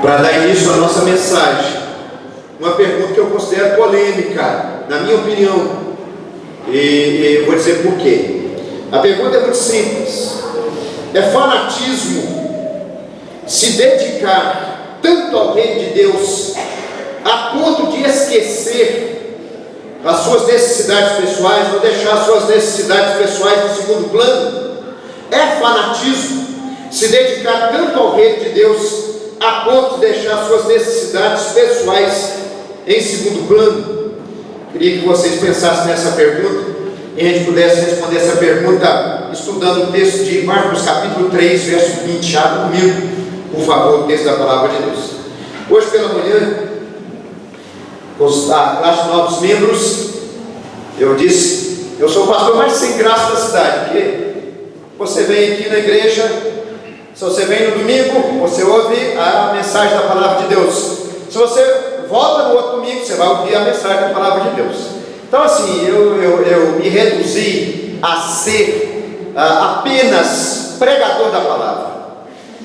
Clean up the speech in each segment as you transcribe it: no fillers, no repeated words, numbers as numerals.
Para dar início à nossa mensagem, uma pergunta que eu considero polêmica, na minha opinião, e vou dizer por quê. A pergunta é muito simples: é fanatismo se dedicar tanto ao reino de Deus a ponto de esquecer as suas necessidades pessoais, ou deixar as suas necessidades pessoais em segundo plano? É fanatismo se dedicar tanto ao reino de Deus a ponto de deixar suas necessidades pessoais em segundo plano? Queria que vocês pensassem nessa pergunta e a gente pudesse responder essa pergunta estudando o texto de Marcos capítulo 3, verso 20. Abra comigo, por favor, o texto da palavra de Deus. Hoje pela manhã, a classe de novos membros, eu disse: eu sou o pastor mais sem graça da cidade, porque você vem aqui na igreja, se você vem no domingo, você ouve a mensagem da palavra de Deus. Se você volta no outro domingo, você vai ouvir a mensagem da palavra de Deus. Então assim, eu me reduzi a ser apenas pregador da palavra.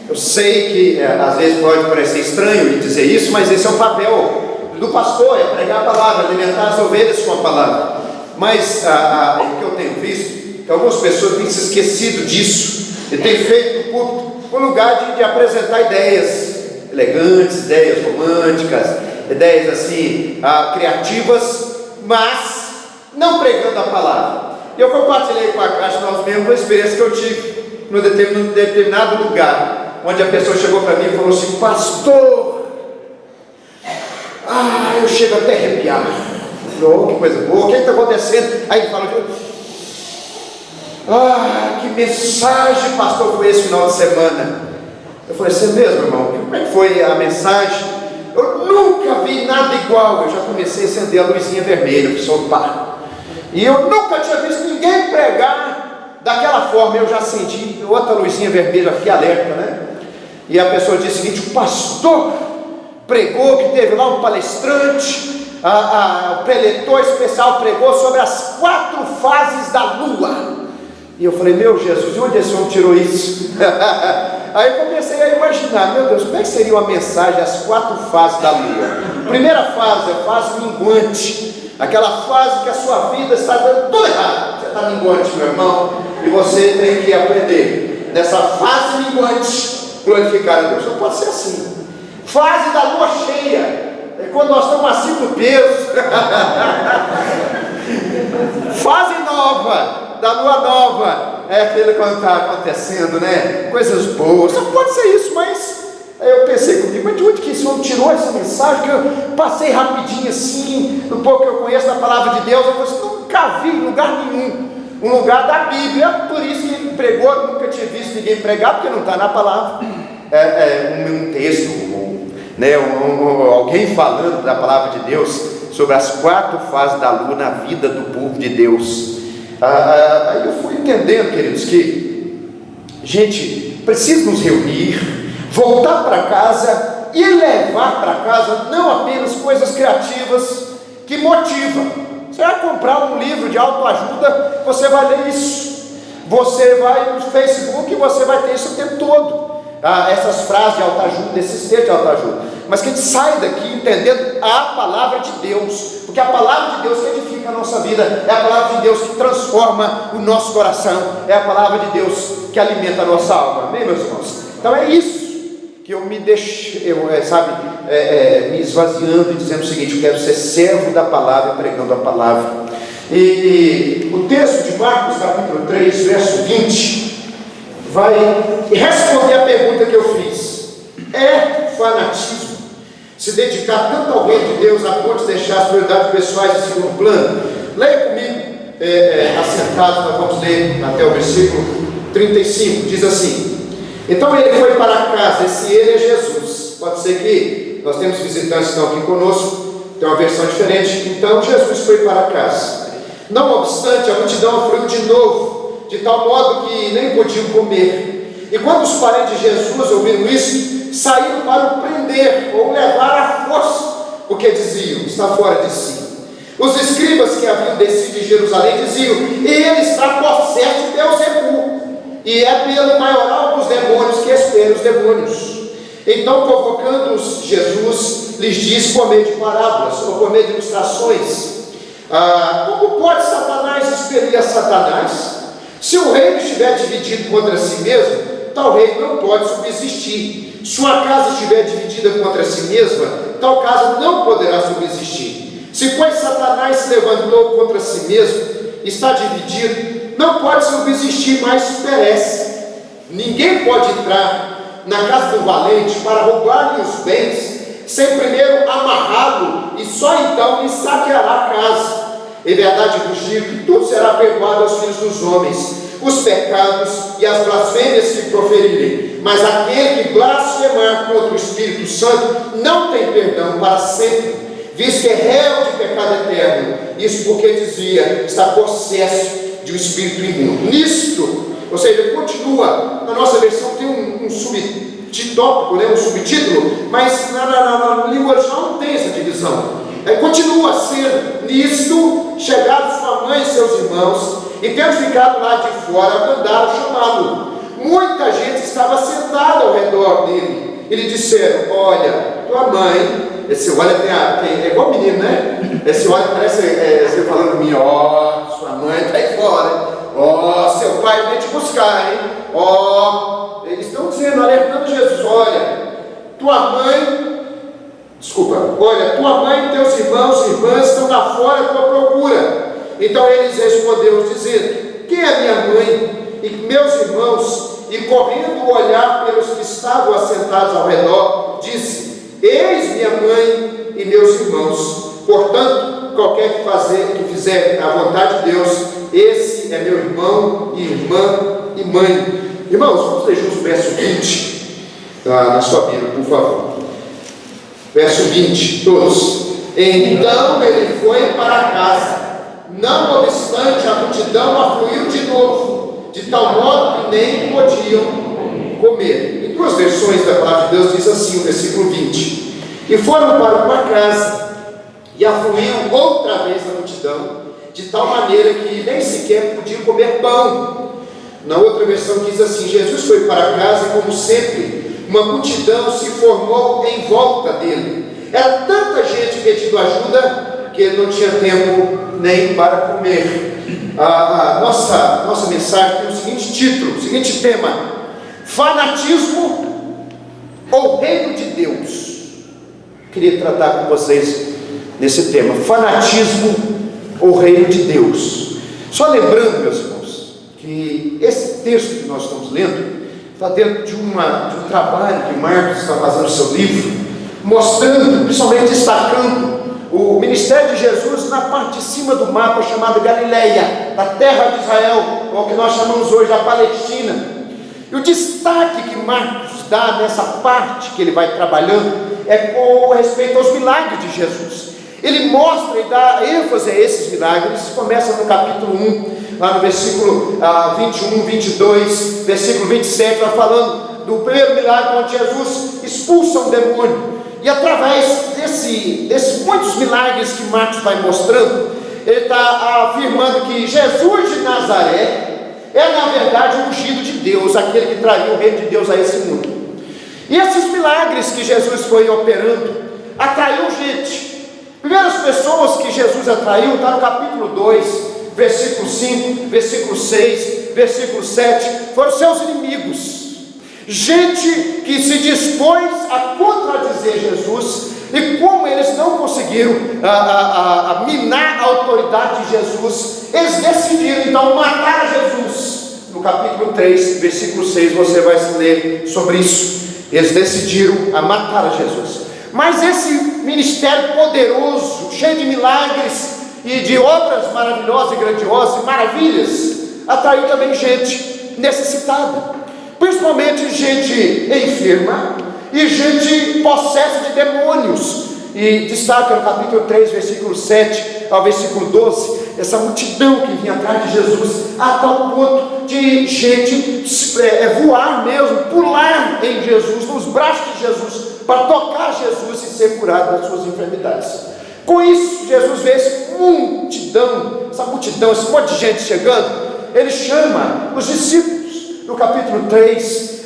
Eu sei que às vezes pode parecer estranho dizer isso, mas esse é o papel do pastor, é pregar a palavra, alimentar as ovelhas com a palavra. Mas o que eu tenho visto, que algumas pessoas têm se esquecido disso e têm feito do púlpito um lugar de apresentar ideias elegantes, ideias românticas, ideias assim, criativas, mas não pregando a palavra. Eu compartilhei com a classe de novos membros a experiência que eu tive num determinado lugar, onde a pessoa chegou para mim e falou assim: pastor, eu chego até a arrepiar. Oh, que coisa boa, o que está acontecendo? Aí ele fala: que mensagem, pastor, foi esse final de semana? Eu falei: você mesmo, irmão? Como é que foi a mensagem? Eu nunca vi nada igual. Eu já comecei a acender a luzinha vermelha, e eu nunca tinha visto ninguém pregar daquela forma. Eu já acendi outra luzinha vermelha, fiquei alerta, né? E a pessoa disse o seguinte: o pastor pregou que teve lá um palestrante, o preletor especial pregou sobre as 4 fases da lua. E eu falei: meu Jesus, de onde esse homem tirou isso? Aí comecei a imaginar: meu Deus, como é que seria uma mensagem, as 4 fases da lua? Primeira fase, a fase minguante, aquela fase que a sua vida está dando tudo errado. Você está minguante, meu irmão, e você tem que aprender nessa fase minguante glorificar a Deus. Não pode ser assim. Fase da lua cheia, é quando nós estamos acima do peso. Fase nova, da lua nova, é aquele quando está acontecendo, né? Coisas boas. Só pode ser isso, mas aí eu pensei comigo: mas de onde que esse homem tirou essa mensagem? Que eu passei rapidinho assim, no pouco que eu conheço da palavra de Deus. Eu falei assim: nunca vi em lugar nenhum, um lugar da Bíblia. Por isso que ele pregou, nunca tinha visto ninguém pregar, porque não está na palavra. Um texto, né? Alguém falando da palavra de Deus sobre as 4 fases da lua na vida do povo de Deus. Aí eu fui entendendo, queridos, que gente precisa nos reunir, voltar para casa e levar para casa não apenas coisas criativas que motivam. Você vai comprar um livro de autoajuda, você vai ler isso. Você vai no Facebook e você vai ter isso o tempo todo. Essas frases de autoajuda, esses textos de autoajuda. Mas que a gente sai daqui entendendo a palavra de Deus, porque a palavra de Deus que edifica a nossa vida, é a palavra de Deus que transforma o nosso coração, é a palavra de Deus que alimenta a nossa alma. Amém, meus irmãos? Então é isso que eu me deixo, me esvaziando e dizendo o seguinte: eu quero ser servo da palavra, pregando a palavra. E o texto de Marcos capítulo 3, verso 20 vai responder a pergunta que eu fiz: é fanatismo se dedicar tanto ao reino de Deus a ponto de deixar as prioridades pessoais em segundo plano? Leia comigo, assentado, nós vamos ler até o versículo 35. Diz assim: então ele foi para casa. Esse ele é Jesus. Pode ser que nós temos visitantes que estão aqui conosco, tem uma versão diferente. Então Jesus foi para casa. Não obstante, a multidão afluiu de novo, de tal modo que nem podiam comer. E quando os parentes de Jesus ouviram isso, saíram para o prender ou levar à força, porque diziam: está fora de si. Os escribas que haviam descido de Jerusalém diziam: ele está possesso de Beelzebul, e é pelo maioral dos demônios que espera os demônios. Então, convocando-os, Jesus lhes disse por meio de parábolas, ou por meio de ilustrações: como pode Satanás expelir a Satanás? Se o reino estiver dividido contra si mesmo, tal reino não pode subsistir. Sua casa estiver dividida contra si mesma, tal casa não poderá subsistir. Se, pois, Satanás se levantou contra si mesmo, está dividido, não pode subsistir, mas perece. Ninguém pode entrar na casa do valente para roubar-lhe os bens, sem primeiro amarrá-lo, e só então lhe saqueará a casa. Em verdade vos digo que tudo será perdoado aos filhos dos homens, os pecados e as blasfêmias que proferirem, mas aquele que blasfemar contra o Espírito Santo não tem perdão para sempre, visto que é réu de pecado eterno. Isso porque dizia: está possesso de um espírito imundo. Nisto, ou seja, continua, na nossa versão tem um subtítulo, né, um subtítulo, mas na língua original não tem essa divisão. Continua sendo: nisto, chegaram sua mãe e seus irmãos, e tendo ficado lá de fora, mandaram chamá-lo. Muita gente estava sentada ao redor dele, e lhe disseram: olha, tua mãe. Esse olha é igual menino, né? Esse olha parece você falando de mim: ó, sua mãe está aí fora, ó, seu pai vem te buscar, hein? Ó, eles estão dizendo, alertando Jesus: olha, tua mãe e teus irmãos e irmãs estão lá fora à tua procura. Então eles responderam dizendo: quem é minha mãe e meus irmãos? E correndo olhar pelos que estavam assentados ao redor, disse: eis minha mãe e meus irmãos. Portanto, qualquer que fizer a vontade de Deus, esse é meu irmão e irmã e mãe. Irmãos, vamos ler juntos o verso 20 na sua Bíblia, por favor. Verso 20, todos. Então ele foi para casa, não obstante a multidão afluiu de novo, de tal modo que nem podiam comer. Em duas versões da palavra de Deus diz assim o versículo 20: e foram para uma casa, e afluiu outra vez a multidão, de tal maneira que nem sequer podiam comer pão. Na outra versão diz assim: Jesus foi para casa e, como sempre, uma multidão se formou em volta dele. Era tanta gente pedindo ajuda que ele não tinha tempo nem para comer. A nossa mensagem tem o seguinte título, o seguinte tema: fanatismo ou reino de Deus. Queria tratar com vocês nesse tema: fanatismo ou reino de Deus. Só lembrando, meus irmãos, que esse texto que nós estamos lendo está dentro de um trabalho que Marcos está fazendo no seu livro, mostrando, principalmente destacando o ministério de Jesus na parte de cima do mapa chamado Galileia, da terra de Israel, ou o que nós chamamos hoje da Palestina. E o destaque que Marcos dá nessa parte que ele vai trabalhando é com respeito aos milagres de Jesus. Ele mostra e dá ênfase a esses milagres. Começa no capítulo 1, lá no versículo 21, 22, versículo 27, vai falando do primeiro milagre onde Jesus expulsa um demônio. E através desses muitos milagres que Marcos vai mostrando, ele está afirmando que Jesus de Nazaré é na verdade o ungido de Deus, aquele que traria o reino de Deus a esse mundo. E esses milagres que Jesus foi operando atraiu gente. Primeiras pessoas que Jesus atraiu está no capítulo 2, versículo 5, versículo 6, versículo 7, foram seus inimigos. Gente que se dispôs a contradizer Jesus, e como eles não conseguiram minar a autoridade de Jesus, eles decidiram então matar Jesus. No capítulo 3, versículo 6, você vai ler sobre isso. Eles decidiram matar a Jesus. Mas esse ministério poderoso, cheio de milagres e de obras maravilhosas e grandiosas e maravilhas, atraiu também gente necessitada, principalmente gente enferma e gente possessa de demônios. E destaca no capítulo 3, versículo 7 ao versículo 12, essa multidão que vinha atrás de Jesus, a tal ponto de gente voar mesmo, pular em Jesus, nos braços de Jesus, para tocar Jesus e ser curado das suas enfermidades. Com isso, Jesus vê essa multidão, esse monte de gente chegando. Ele chama os discípulos. No capítulo 3,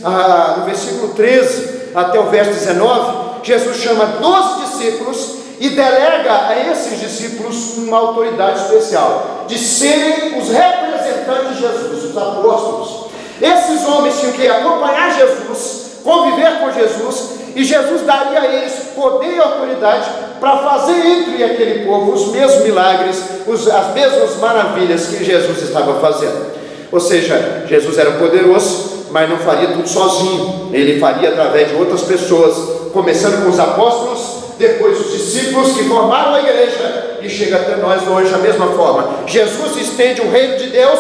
no versículo 13, até o verso 19, Jesus chama 12 discípulos e delega a esses discípulos uma autoridade especial, de serem os representantes de Jesus, os apóstolos. Esses homens tinham que acompanhar Jesus, conviver com Jesus, e Jesus daria a eles poder e autoridade para fazer entre aquele povo os mesmos milagres, as mesmas maravilhas que Jesus estava fazendo. Ou seja, Jesus era poderoso, mas não faria tudo sozinho. Ele faria através de outras pessoas, começando com os apóstolos, depois os discípulos que formaram a igreja, e chega até nós hoje da mesma forma. Jesus estende o reino de Deus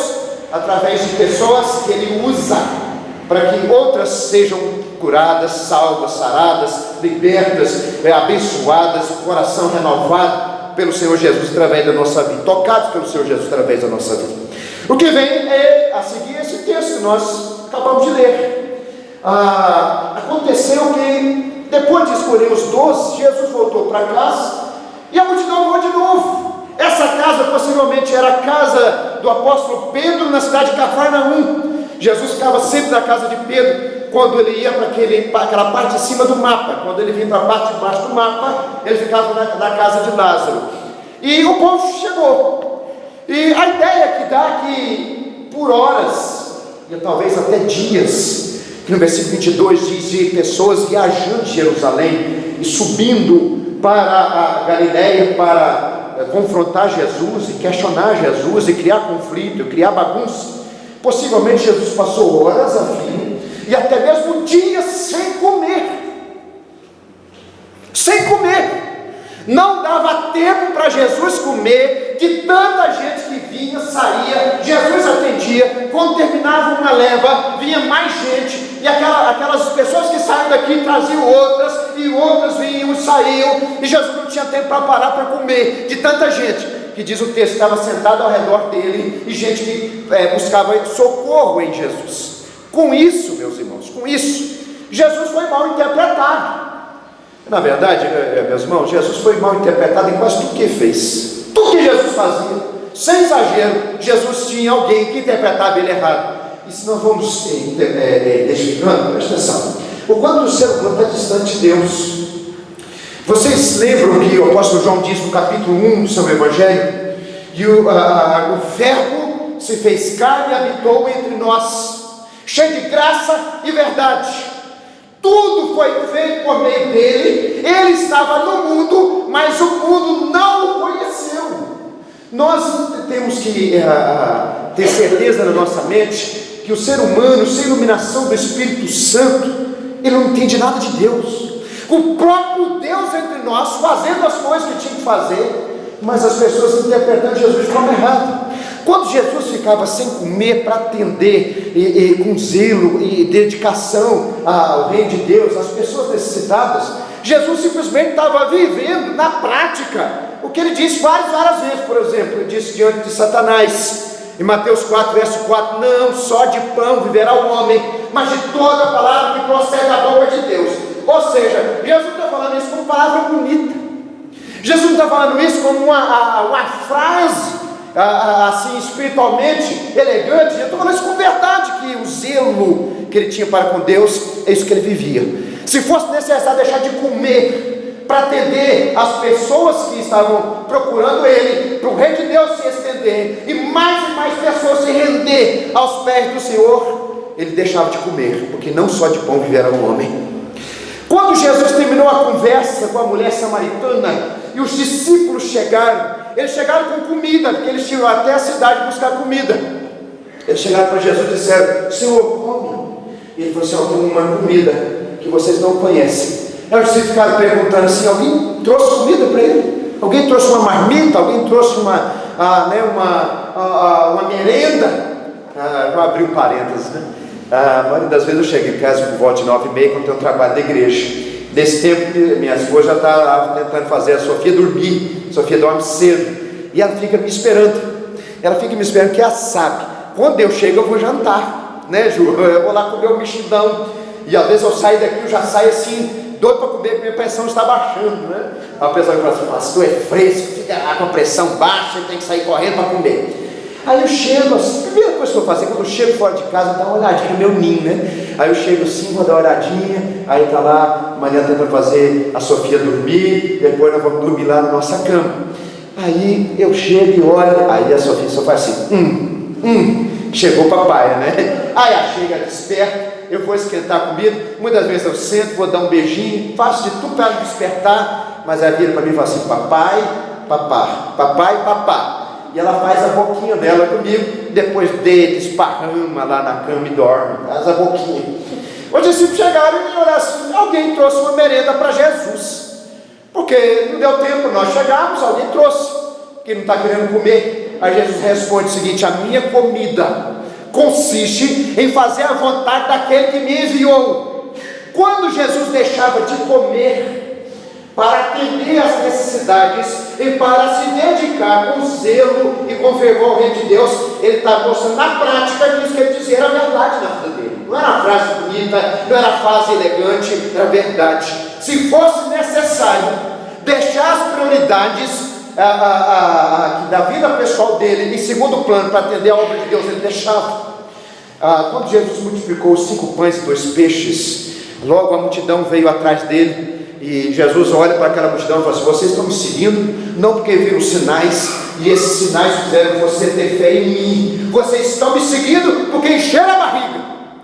através de pessoas que Ele usa para que outras sejam curadas, salvas, saradas, libertas, abençoadas, o coração renovado pelo Senhor Jesus através da nossa vida, tocados pelo Senhor Jesus através da nossa vida. O que vem é a seguir esse texto que nós acabamos de ler. Aconteceu que depois de escolher os 12, Jesus voltou para casa e a multidão voou de novo. Essa casa possivelmente era a casa do apóstolo Pedro na cidade de Cafarnaum. Jesus ficava sempre na casa de Pedro quando ele ia para aquela parte de cima do mapa. Quando ele vinha para a parte de baixo do mapa, ele ficava na casa de Lázaro. E o povo chegou. E a ideia que dá é que por horas, e talvez até dias, que no versículo 22 diz de pessoas viajando de Jerusalém e subindo para a Galileia para confrontar Jesus e questionar Jesus e criar conflito, e criar bagunça. Possivelmente Jesus passou horas a fio e até mesmo dias sem comer. Sem comer. Não dava tempo para Jesus comer, de tanta gente que vinha, saía, Jesus atendia. Quando terminava uma leva, vinha mais gente, e aquelas pessoas que saíam daqui traziam outras, e outras vinham e saíam, e Jesus não tinha tempo para parar para comer, de tanta gente, que diz o texto, estava sentado ao redor dele, e gente que buscava socorro em Jesus. Com isso, meus irmãos, com isso, Jesus foi mal interpretado. Na verdade, meus irmãos, Jesus foi mal interpretado em quase tudo que ele fez. Tudo que Jesus fazia, sem exagero, Jesus tinha alguém que interpretava ele errado. E se nós vamos identificando, presta atenção, o quanto o ser humano está distante de Deus. Vocês lembram que o apóstolo João diz no capítulo 1 do seu Evangelho, que o Verbo se fez carne e habitou entre nós, cheio de graça e verdade. Tudo foi feito por meio dele, ele estava no mundo, mas o mundo não o conheceu. Nós temos que ter certeza na nossa mente que o ser humano, sem iluminação do Espírito Santo, ele não entende nada de Deus. O próprio Deus entre nós, fazendo as coisas que tinha que fazer, mas as pessoas interpretando Jesus de forma errada. Quando Jesus ficava sem comer para atender com zelo e dedicação ao reino de Deus, às pessoas necessitadas, Jesus simplesmente estava vivendo na prática o que ele disse várias vezes. Por exemplo, ele disse diante de Satanás, em Mateus 4, verso 4, não só de pão viverá o homem, mas de toda a palavra que procede da boca de Deus. Ou seja, Jesus não está falando isso como palavra bonita, Jesus não está falando isso como uma frase assim espiritualmente elegante. Eu estou falando isso com verdade, que o zelo que ele tinha para com Deus é isso que ele vivia. Se fosse necessário deixar de comer para atender as pessoas que estavam procurando ele, para o reino de Deus se estender e mais pessoas se render aos pés do Senhor, ele deixava de comer, porque não só de pão viverá o homem. Quando Jesus terminou a conversa com a mulher samaritana e os discípulos chegaram, eles chegaram com comida, porque eles tinham até a cidade buscar comida. Eles chegaram para Jesus e disseram, Senhor, come. E ele falou assim, eu tenho uma comida que vocês não conhecem. Aí os discípulos ficaram perguntando assim, alguém trouxe comida para ele? Alguém trouxe uma marmita? Alguém trouxe uma merenda? Vou abrir um parênteses, né? A maioria das vezes eu chego em casa por volta de 9h30, quando tem um trabalho da igreja. Nesse tempo, minha esposa já está tentando fazer a Sofia dormir. A Sofia dorme cedo. E ela fica me esperando. Ela fica me esperando, que ela sabe. Quando eu chego, eu vou jantar. Né, Ju? Eu vou lá comer o mexidão. E às vezes eu saio daqui, eu já saio assim, doido para comer, porque minha pressão está baixando, né? Aí o pessoal fala assim, pastor, é fresco, fica lá com a pressão baixa, tem que sair correndo para comer. Aí eu chego, assim, a primeira coisa que eu faço quando eu chego fora de casa, dar uma olhadinha no meu ninho, né? Aí eu chego assim, vou dar uma olhadinha, aí tá lá, amanhã tentando fazer a Sofia dormir, depois nós vamos dormir lá na nossa cama. Aí eu chego e olho, aí a Sofia só faz assim, chegou o papai, né? Aí ela chega, desperta, eu vou esquentar a comida, muitas vezes eu sento, vou dar um beijinho, faço de tudo para ela despertar, mas ela vira para mim e fala assim, papai, papá, papai, papá. E ela faz a boquinha dela comigo, depois deita, esparrama lá na cama e dorme, faz a boquinha. Hoje assim chegaram e olharam assim, alguém trouxe uma merenda para Jesus, porque não deu tempo, nós chegamos, alguém trouxe, que não está querendo comer. Aí Jesus responde o seguinte, a minha comida consiste em fazer a vontade daquele que me enviou. Quando Jesus deixava de comer para atender às necessidades e para se dedicar com zelo e com fervor ao reino de Deus, ele está mostrando na prática que isso que ele dizia era verdade na vida dele. Não era uma frase bonita, não era frase elegante, era verdade. Se fosse necessário deixar as prioridades da vida pessoal dele em segundo plano para atender a obra de Deus, ele deixava. Quando Jesus multiplicou os 5 pães e 2 peixes, logo a multidão veio atrás dele. E Jesus olha para aquela multidão e fala assim, vocês estão me seguindo, não porque viram sinais, e esses sinais fizeram você ter fé em mim. Vocês estão me seguindo porque encheram a barriga,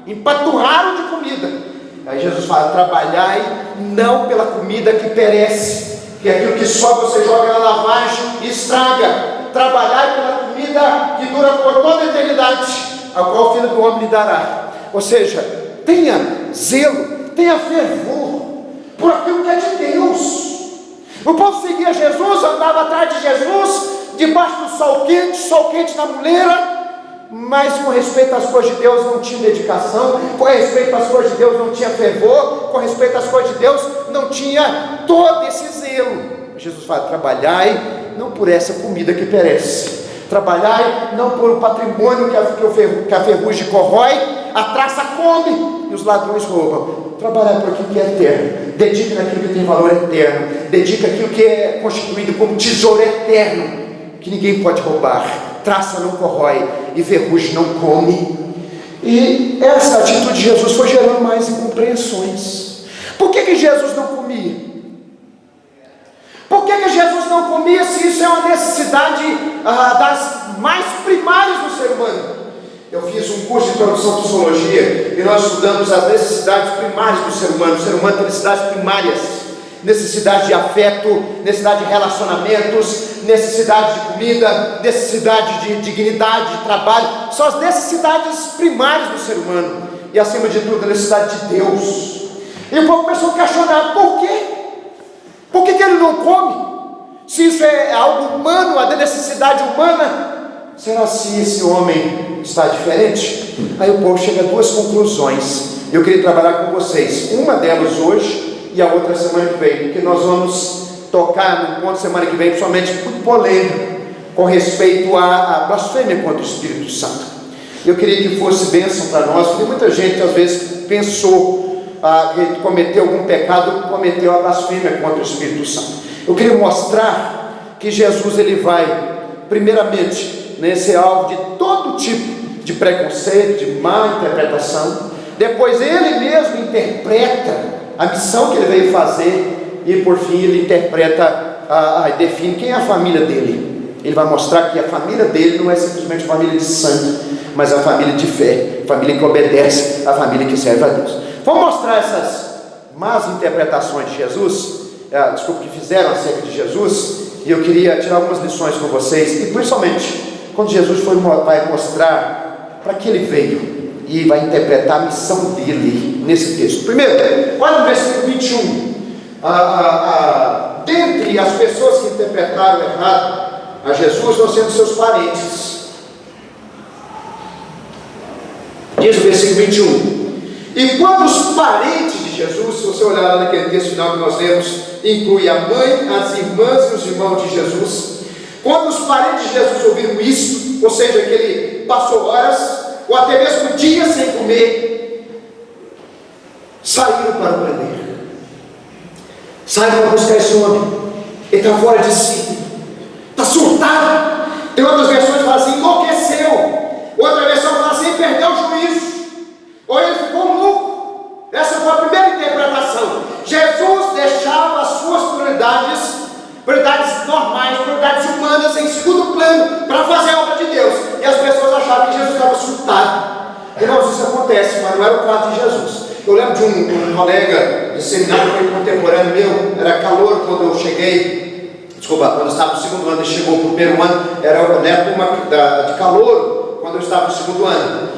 empaturraram de comida. Aí Jesus fala, trabalhai não pela comida que perece, que é aquilo que só você joga na lavagem e estraga. Trabalhai pela comida que dura por toda a eternidade, a qual o Filho do Homem lhe dará. Ou seja, tenha zelo, tenha fervor por aquilo que é de Deus. O povo seguia Jesus, andava atrás de Jesus, debaixo do sol quente na muleira, mas com respeito às coisas de Deus não tinha dedicação, com respeito às coisas de Deus não tinha fervor, com respeito às coisas de Deus não tinha todo esse zelo. Jesus fala, trabalhai não por essa comida que perece, trabalhai não por um patrimônio que a ferrugem corrói, a traça come e os ladrões roubam. Trabalhar por aquilo que é eterno, dedique naquilo que tem valor eterno, dedique aquilo que é constituído como tesouro eterno, que ninguém pode roubar, traça não corrói e ferrugem não come. E essa atitude de Jesus foi gerando mais incompreensões. Por que Jesus não comia? Por que Jesus não comia se isso é uma necessidade das mais primárias do ser humano? Eu fiz um curso de introdução à psicologia e nós estudamos as necessidades primárias do ser humano. O ser humano tem necessidades primárias, necessidade de afeto, necessidade de relacionamentos, necessidade de comida, necessidade de dignidade, de trabalho. São as necessidades primárias do ser humano e, acima de tudo, a necessidade de Deus. E o povo começou a questionar, por quê? Por que ele não come? Se isso é algo humano, a necessidade humana, será se esse homem está diferente? Aí o povo chega a 2 conclusões. Eu queria trabalhar com vocês, uma delas hoje e a outra semana que vem, porque nós vamos tocar no ponto semana que vem, principalmente muito polêmico, com respeito à blasfêmia contra o Espírito Santo. Eu queria que fosse bênção para nós, porque muita gente às vezes pensou que cometeu algum pecado, cometeu a blasfêmia contra o Espírito Santo. Eu queria mostrar que Jesus ele vai, primeiramente, ser alvo de todo tipo de preconceito, de má interpretação. Depois ele mesmo interpreta a missão que ele veio fazer, e por fim ele interpreta, define quem é a família dele. Ele vai mostrar que a família dele não é simplesmente família de sangue, mas a família de fé, família que obedece, a família que serve a Deus. Vamos mostrar essas más interpretações de Jesus, que fizeram acerca de Jesus, e eu queria tirar algumas lições com vocês, e principalmente quando Jesus vai mostrar para que ele veio, e vai interpretar a missão dele nesse texto. Primeiro, olha no versículo 21. Dentre as pessoas que interpretaram errado a Jesus, nós temos seus parentes. Diz o versículo 21. E quando os parentes de Jesus, se você olhar lá naquele texto final que nós lemos, inclui a mãe, as irmãs e os irmãos de Jesus. Quando os parentes de Jesus ouviram isso, ou seja, que ele passou horas ou até mesmo dias sem comer, saíram para o prender, saíram para buscar esse homem. Ele está fora de si, está surtado. Tem outras versões que falam assim, enlouqueceu. Outra versão fala assim, perdeu o juízo, ou ele ficou louco. não era o caso de Jesus. Eu lembro de um colega de seminário, foi contemporâneo meu, era calor quando eu cheguei, quando eu estava no segundo ano, ele chegou no primeiro ano, era turma de calor quando eu estava no segundo ano.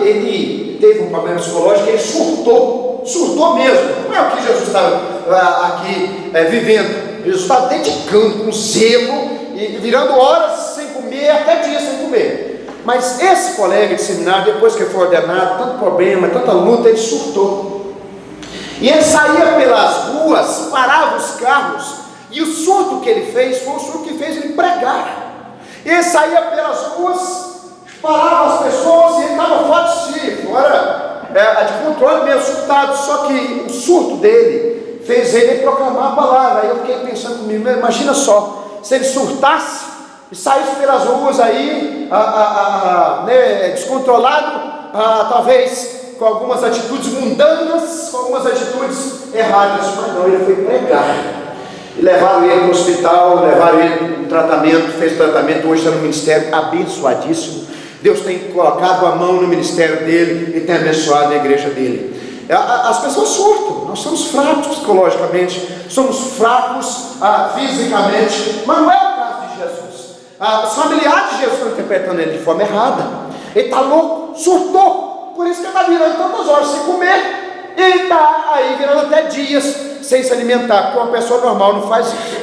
Ele teve um problema psicológico, ele surtou mesmo. Não é o que Jesus estava aqui vivendo. Jesus estava dedicando com zelo e virando horas sem comer, até dias sem comer. Mas esse colega de seminário, depois que ele foi ordenado, tanto problema, tanta luta, ele surtou. E ele saía pelas ruas, parava os carros, e o surto que ele fez foi o surto que fez ele pregar. Ele saía pelas ruas, parava as pessoas e ele estava fora de si, fora de controle mesmo, surtado. Só que o surto dele fez ele proclamar a palavra. Aí eu fiquei pensando comigo, imagina só, se ele surtasse e saísse pelas ruas aí, descontrolado, talvez com algumas atitudes mundanas, com algumas atitudes erradas, mas não, ele foi pregar. E levaram ele para o hospital, levaram ele para um tratamento, fez tratamento, hoje está no ministério abençoadíssimo. Deus tem colocado a mão no ministério dele e tem abençoado a igreja dele. As pessoas surtam, nós somos fracos psicologicamente, somos fracos fisicamente, mas não é o caso de Jesus. Os familiares de Jesus estão interpretando ele de forma errada. Ele está louco, surtou, por isso que ele está virando tantas horas sem comer, e está aí virando até dias sem se alimentar, porque uma pessoa normal não faz isso.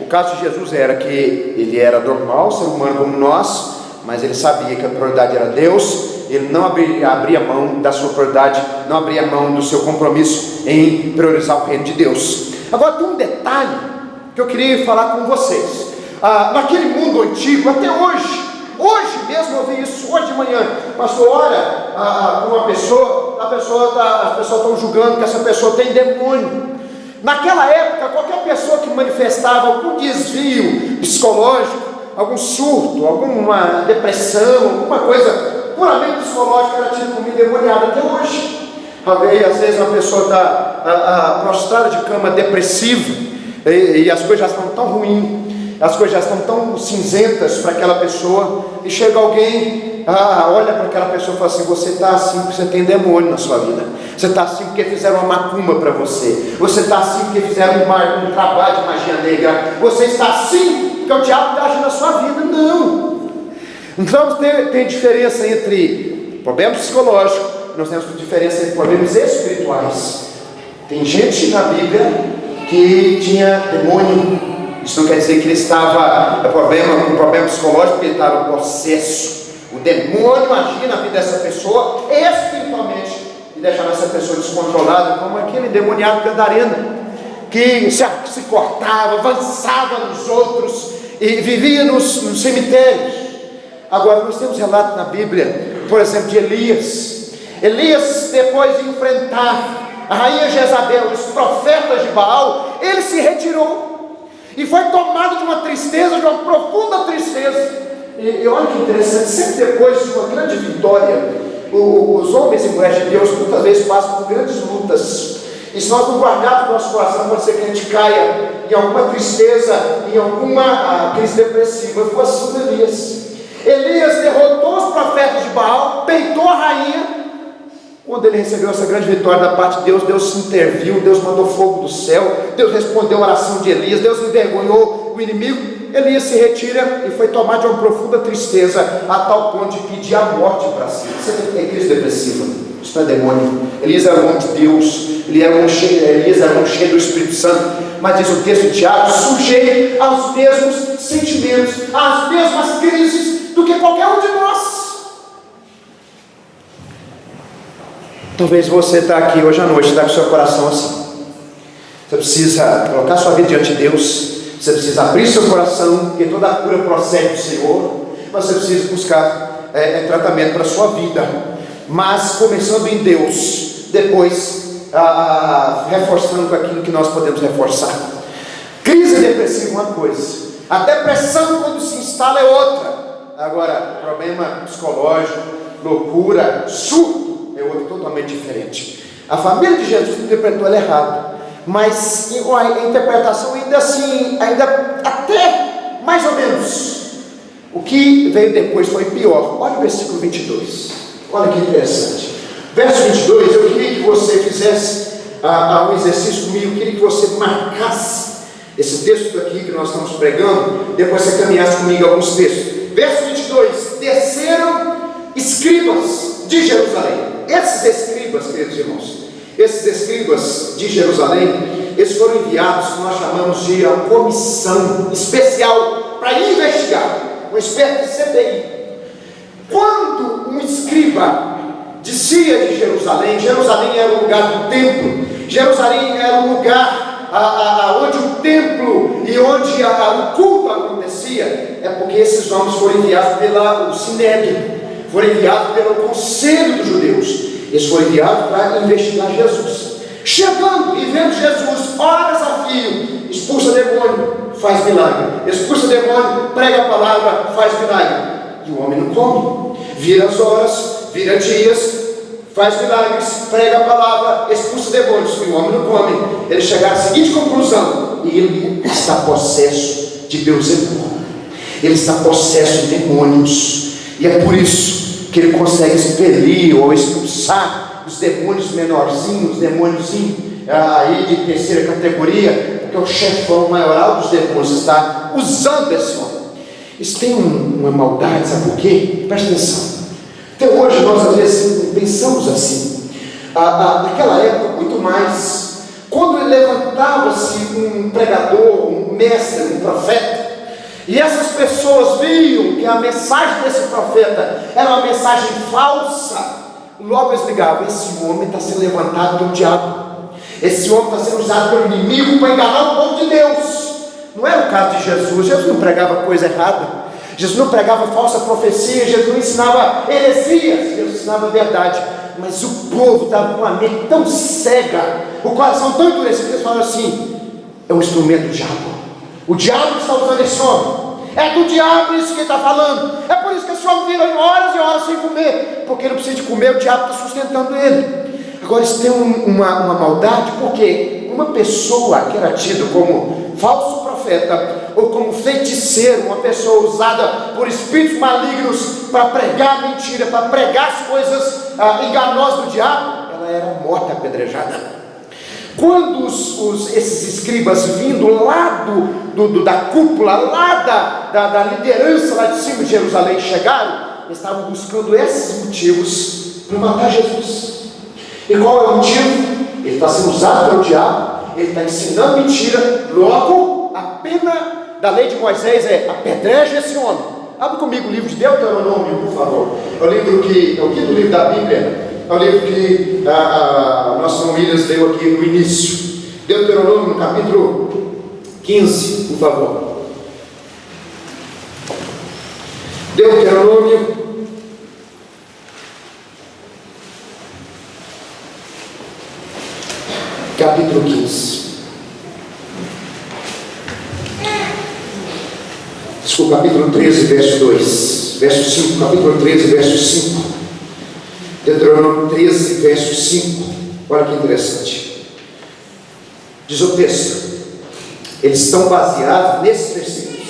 O caso de Jesus era que ele era normal, ser humano como nós, mas ele sabia que a prioridade era Deus. Ele não abria mão da sua prioridade, não abria mão do seu compromisso em priorizar o reino de Deus. Agora tem um detalhe que eu queria falar com vocês. Naquele mundo antigo, até hoje mesmo eu vi isso, hoje de manhã, pastor, olha uma pessoa, as pessoas estão julgando que essa pessoa tem demônio. Naquela época, qualquer pessoa que manifestava algum desvio psicológico, algum surto, alguma depressão, alguma coisa puramente psicológica, era tido como endemoniada até hoje. Às vezes uma pessoa está prostrada de cama, depressiva, e as coisas já estão tão ruins, as coisas já estão tão cinzentas para aquela pessoa, e chega alguém, olha para aquela pessoa e fala assim: você está assim porque você tem demônio na sua vida, você está assim porque fizeram uma macumba para você, você está assim porque fizeram um trabalho de magia negra, você está assim porque o diabo está agindo na sua vida. Não. Então tem diferença entre problemas psicológicos, nós temos diferença entre problemas espirituais. Tem gente na Bíblia que tinha demônio. Isso não quer dizer que ele estava com problema psicológico, porque ele estava no processo. O demônio agia na vida dessa pessoa espiritualmente e deixava essa pessoa descontrolada, como aquele demoniado gadareno, que se cortava, avançava nos outros e vivia nos cemitérios. Agora nós temos relato na Bíblia, por exemplo, de Elias, depois de enfrentar a rainha Jezabel, os profetas de Baal, ele se retirou e foi tomado de uma tristeza, de uma profunda tristeza. E olha que interessante, sempre depois de uma grande vitória, os homens e mulheres de Deus muitas vezes passam por grandes lutas. E se nós não guardarmos o nosso coração, pode ser que a gente caia em alguma tristeza, em alguma crise depressiva. Foi assim com Elias. Elias derrotou os profetas de Baal, peitou a rainha. Quando ele recebeu essa grande vitória da parte de Deus, Deus se interviu, Deus mandou fogo do céu, Deus respondeu a oração de Elias, Deus envergonhou o inimigo. Elias se retira e foi tomado de uma profunda tristeza, a tal ponto de pedir a morte para si. Você tem crise depressiva, isso não é demônio. Elias era um homem de Deus, Elias era um homem cheio do Espírito Santo, mas diz o texto de Tiago, sujeito aos mesmos sentimentos, às mesmas crises do que qualquer um de nós. Talvez você está aqui hoje à noite, está com o seu coração assim. Você precisa colocar sua vida diante de Deus, você precisa abrir seu coração, porque toda a cura procede do Senhor, mas você precisa buscar tratamento para a sua vida, mas começando em Deus, depois reforçando com aquilo que nós podemos reforçar. Crise depressiva é uma coisa, a depressão quando se instala é outra. Agora, problema psicológico, loucura, surto, é outro totalmente diferente. A família de Jesus interpretou ela errado, mas a interpretação ainda até mais ou menos. O que veio depois foi pior. Olha o versículo 22, olha que interessante. Verso 22, eu queria que você fizesse um exercício comigo, eu queria que você marcasse esse texto aqui que nós estamos pregando, depois você caminhasse comigo alguns textos. Verso 22, desceram escribas de Jerusalém. Esses escribas, queridos irmãos, esses escribas de Jerusalém, eles foram enviados, que nós chamamos de uma comissão especial para investigar, uma espécie de CPI. Quando um escriba descia de Jerusalém, Jerusalém era o lugar do templo, Jerusalém era o lugar onde o templo e onde o culto acontecia, é porque esses homens foram enviados pelo Sinédrio, foram enviados pelo Conselho dos Judeus, eles foram enviados para investigar Jesus. Chegando e vendo Jesus, horas a fio, expulsa demônio, faz milagre, expulsa demônio, prega a palavra, faz milagre, e o homem não come. Vira as horas, vira dias, faz milagres, prega a palavra, expulsa demônios, e o homem não come. Ele chega à seguinte conclusão: ele está possesso de Beelzebul, ele está possesso de demônios, e é por isso que ele consegue expelir ou expulsar os demônios menorzinhos, os demôniozinhos aí de terceira categoria, porque o chefão maioral dos demônios está usando esse homem. Isso tem uma maldade, sabe por quê? Presta atenção. Até hoje nós às vezes pensamos assim. Naquela época, muito mais, quando levantava-se um pregador, um mestre, um profeta, e essas pessoas viam que a mensagem desse profeta era uma mensagem falsa, logo eles ligavam: esse homem está sendo levantado pelo diabo, esse homem está sendo usado pelo inimigo para enganar o povo de Deus. Não era o caso de Jesus. Jesus não pregava coisa errada, Jesus não pregava falsa profecia, Jesus não ensinava heresias, Jesus ensinava a verdade. Mas o povo estava com uma mente tão cega, o coração tão endurecido, que eles falaram assim: é um instrumento do diabo, o diabo está usando esse homem, é do diabo isso que ele está falando, é por isso que esse homem vira horas e horas sem comer, porque ele não precisa de comer, o diabo está sustentando ele. Agora isso tem uma maldade, porque uma pessoa que era tida como falso profeta ou como feiticeiro, uma pessoa usada por espíritos malignos para pregar mentira, para pregar as coisas enganosas do diabo, ela era morta, apedrejada. Quando esses escribas vindo lá da cúpula, lá da liderança lá de cima de Jerusalém chegaram, eles estavam buscando esses motivos para matar Jesus. E qual é o motivo? Ele está sendo usado pelo diabo, ele está ensinando mentira, logo a pena da lei de Moisés é: apedreja esse homem. Abre comigo o livro de Deuteronômio, por favor. É o quinto livro da Bíblia, é o livro que nosso irmão Williams leu aqui no início. Deuteronômio, no capítulo 15, por favor. Deuteronômio capítulo 15. Desculpa, capítulo 13, verso 2. Verso 5, capítulo 13, verso 5. Deuteronômio 13, verso 5. Olha que interessante. Diz o texto. Eles estão baseados nesses versículos.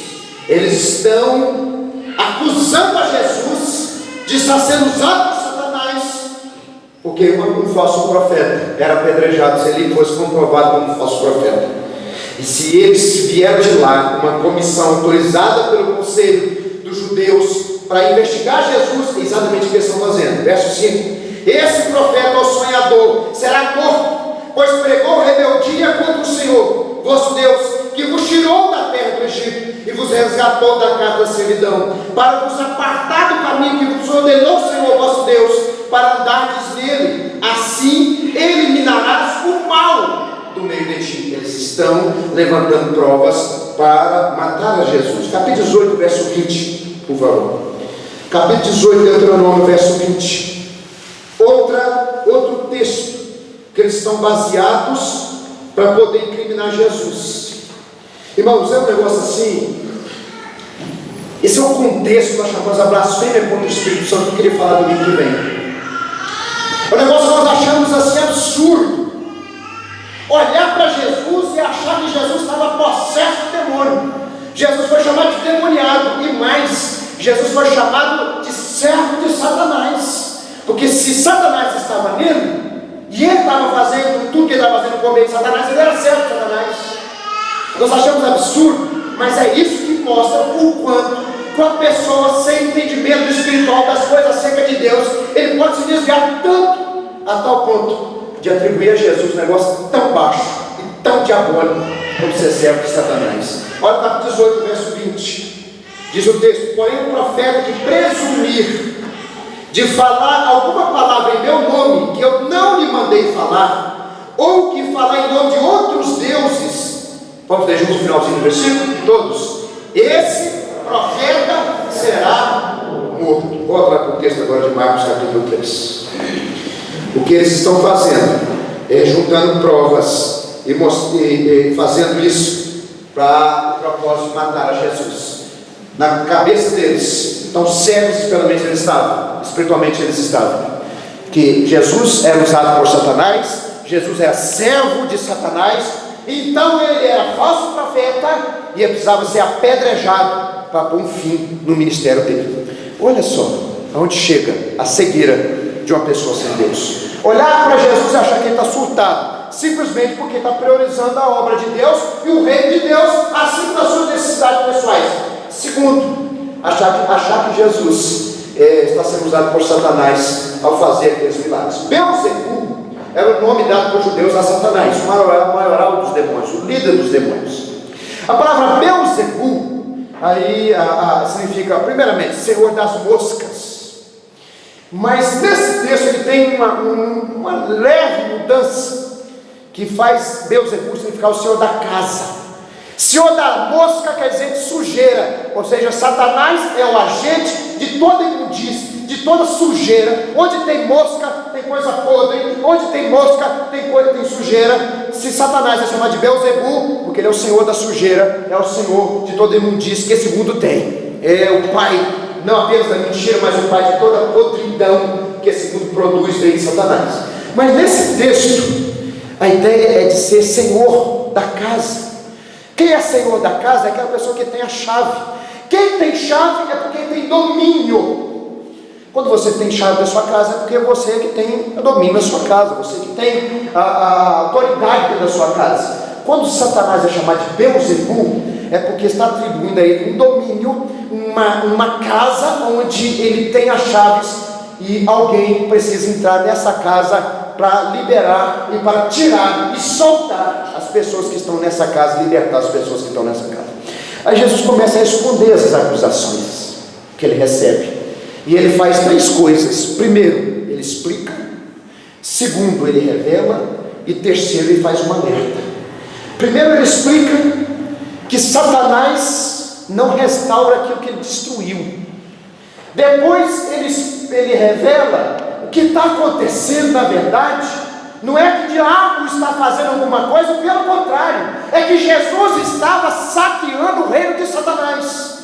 Eles estão acusando a Jesus de estar sendo usado por Satanás, porque um falso profeta era apedrejado se ele fosse comprovado como um falso profeta. E se eles vieram de lá, uma comissão autorizada pelo Conselho dos Judeus para investigar Jesus, é exatamente o que eles estão fazendo. Verso 5: esse profeta, o sonhador, será morto, pois pregou rebeldia contra o Senhor, vosso Deus, que vos tirou da terra do Egito e vos resgatou da casa da servidão, para vos apartar do caminho que vos ordenou o Senhor vosso Deus, para andardes nele. Assim eliminarás o mal do meio de ti. Eles estão levantando provas para matar a Jesus. Capítulo 18, verso 20, por favor. Capítulo 18, Deuteronômio, verso 20. Outro texto que eles estão baseados para poder incriminar Jesus. Irmãos, é um negócio assim. Esse é o contexto que nós chamamos a blasfêmia contra o Espírito Santo, que eu queria falar domingo que vem. É um negócio que nós achamos assim absurdo. Olhar para Jesus e achar que Jesus estava possesso de demônio. Jesus foi chamado de demoniado, e mais, Jesus foi chamado de servo de Satanás. Porque se Satanás estava nele, e ele estava fazendo tudo que ele estava fazendo com o meio de Satanás, ele era servo de Satanás. Nós achamos absurdo, mas é isso que mostra o quanto, com a pessoa sem entendimento espiritual das coisas acerca de Deus, ele pode se desviar tanto, a tal ponto de atribuir a Jesus um negócio tão baixo e tão diabólico como ser servo de Satanás. Olha o capítulo 18, verso 20. Diz o texto: porém o profeta que presumir de falar alguma palavra em meu nome, que eu não lhe mandei falar, ou que falar em nome de outros deuses, vamos ler juntos o finalzinho do versículo? Todos. Esse profeta será morto. Volta lá para o texto agora de Marcos capítulo 3. O que eles estão fazendo é juntando provas e fazendo isso para o propósito de matar a Jesus. Na cabeça deles, tão cegos espiritualmente eles estavam, que Jesus era usado por Satanás, Jesus era servo de Satanás, então ele era falso profeta e ele precisava ser apedrejado para pôr um fim no ministério dele. Olha só aonde chega a cegueira de uma pessoa sem Deus. Olhar para Jesus e achar que ele está surtado, simplesmente porque está priorizando a obra de Deus e o reino de Deus acima das suas necessidades pessoais. Segundo, achar que Jesus está sendo usado por Satanás ao fazer aqueles milagres. Beelzebul era o nome dado por judeus a Satanás, o maioral dos demônios, o líder dos demônios. A palavra Beelzebul aí significa, primeiramente, senhor das moscas. Mas nesse texto ele tem uma leve mudança que faz Beelzebul significar o senhor da casa. Senhor da mosca quer dizer de sujeira, ou seja, Satanás é o agente de toda imundície, de toda sujeira. Onde tem mosca, tem coisa podre. Onde tem mosca, tem sujeira. Se Satanás é chamado de Beelzebul, porque ele é o senhor da sujeira, é o senhor de toda imundície que esse mundo tem. É o pai, não apenas da mentira, mas o pai de toda a podridão que esse mundo produz, vem de Satanás. Mas nesse texto, a ideia é de ser senhor da casa. Quem é senhor da casa é aquela pessoa que tem a chave. Quem tem chave é porque tem domínio. Quando você tem chave da sua casa é porque você que tem domínio da sua casa, você que tem a autoridade da sua casa. Quando Satanás é chamado de Beelzebul, é porque está atribuindo a ele um domínio, uma casa onde ele tem as chaves e alguém precisa entrar nessa casa para liberar e para tirar e soltar as pessoas que estão nessa casa, libertar as pessoas que estão nessa casa. Aí Jesus começa a responder essas acusações que ele recebe, e ele faz três coisas. Primeiro, ele explica. Segundo, ele revela. E terceiro, ele faz um alerta. Primeiro, ele explica que Satanás não restaura aquilo que ele destruiu. Depois ele revela o que está acontecendo. Na verdade, não é que o diabo está fazendo alguma coisa, pelo contrário, é que Jesus estava saqueando o reino de Satanás.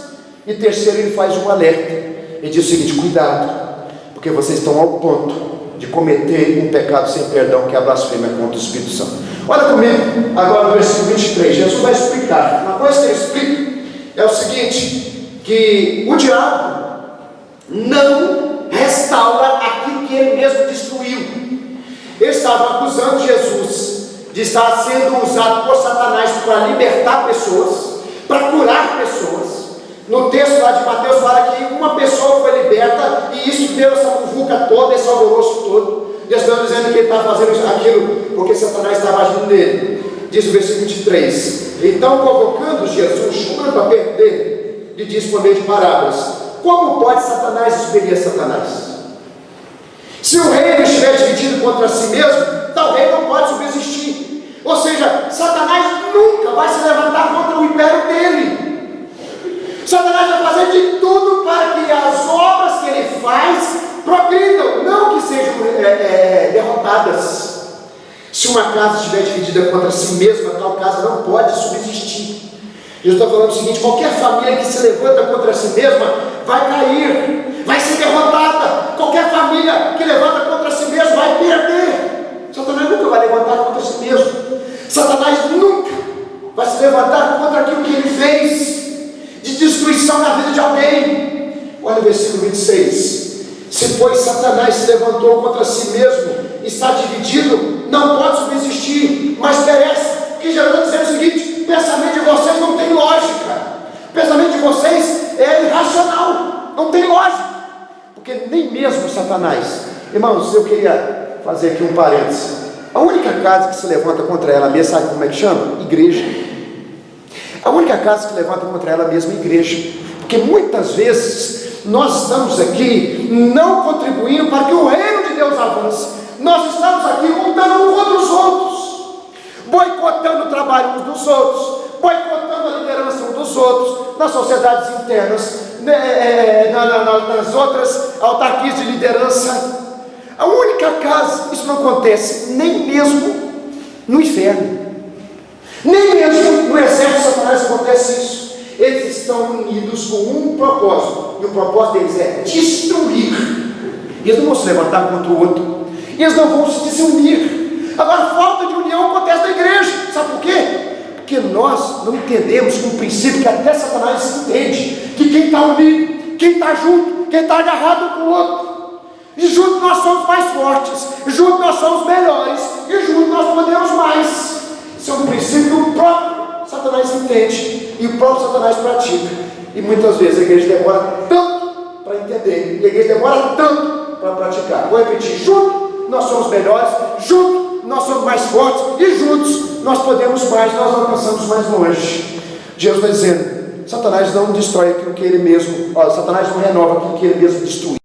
E terceiro, ele faz um alerta. Ele diz o seguinte: cuidado, porque vocês estão ao ponto de cometer um pecado sem perdão, que é a blasfêmia contra o Espírito Santo. Olha comigo agora no versículo 23. Jesus vai explicar. Uma coisa que ele explica é o seguinte: que o diabo não restaura aquilo que ele mesmo destruiu. Ele estava acusando Jesus de estar sendo usado por Satanás para libertar pessoas, para curar pessoas. No texto lá de Mateus fala que uma pessoa foi liberta, e isso deu essa muvuca toda, esse alvoroço todo. Deus está dizendo que ele estava fazendo aquilo porque Satanás estava agindo nele. Diz o versículo 23: então, convocando Jesus, chamando a perto dele, lhe diz por meio de parábolas: como pode Satanás expelir Satanás? Se o reino estiver dividido contra si mesmo, tal reino não pode subsistir. Ou seja, Satanás nunca vai se levantar contra o império dele. Satanás vai fazer de tudo para que as obras que ele faz progridam, não que sejam derrotadas. Se uma casa estiver dividida contra si mesma, tal casa não pode subsistir. Jesus está falando o seguinte: qualquer família que se levanta contra si mesma vai cair, vai ser derrotada. Qualquer família que levanta contra si mesma vai perder. Satanás nunca vai levantar contra si mesmo. Satanás nunca vai se levantar contra aquilo que ele fez de destruição na vida de alguém. Olha o versículo 26. Se, pois, Satanás se levantou contra si mesmo, está dividido, não pode subsistir, mas perece. Que Jesus está dizendo o seguinte: o pensamento de vocês não tem lógica, o pensamento de vocês é irracional, não tem lógica, porque nem mesmo Satanás. Irmãos, eu queria fazer aqui um parênteses. A única casa que se levanta contra ela mesma, sabe como é que chama? Igreja. A única casa que levanta contra ela mesma é a igreja, porque muitas vezes nós estamos aqui não contribuindo para que o reino de Deus avance. Nós estamos aqui lutando um contra os outros, boicotando o trabalho uns dos outros, boicotando a liderança uns dos outros, nas sociedades internas, nas outras autarquias de liderança. A única casa, isso não acontece nem mesmo no inferno, nem mesmo no exército de Satanás acontece isso. Eles estão unidos com um propósito, e o propósito deles é destruir. Eles não vão se levantar contra o outro, eles não vão se desunir. Agora, falta de união acontece na igreja. Sabe por quê? Porque nós não entendemos um princípio que até Satanás entende: que quem está unido, quem está junto, quem está agarrado com o outro, e junto nós somos mais fortes, junto nós somos melhores, e junto nós podemos mais. Isso é um princípio que o próprio Satanás entende e o próprio Satanás pratica. E muitas vezes a igreja demora tanto para entender, e a igreja demora tanto para praticar. Vou repetir: junto nós somos melhores, junto nós somos mais fortes, e juntos nós podemos mais, nós alcançamos mais longe. Jesus está dizendo: Satanás não destrói aquilo que ele mesmo, Satanás não renova aquilo que ele mesmo destruiu.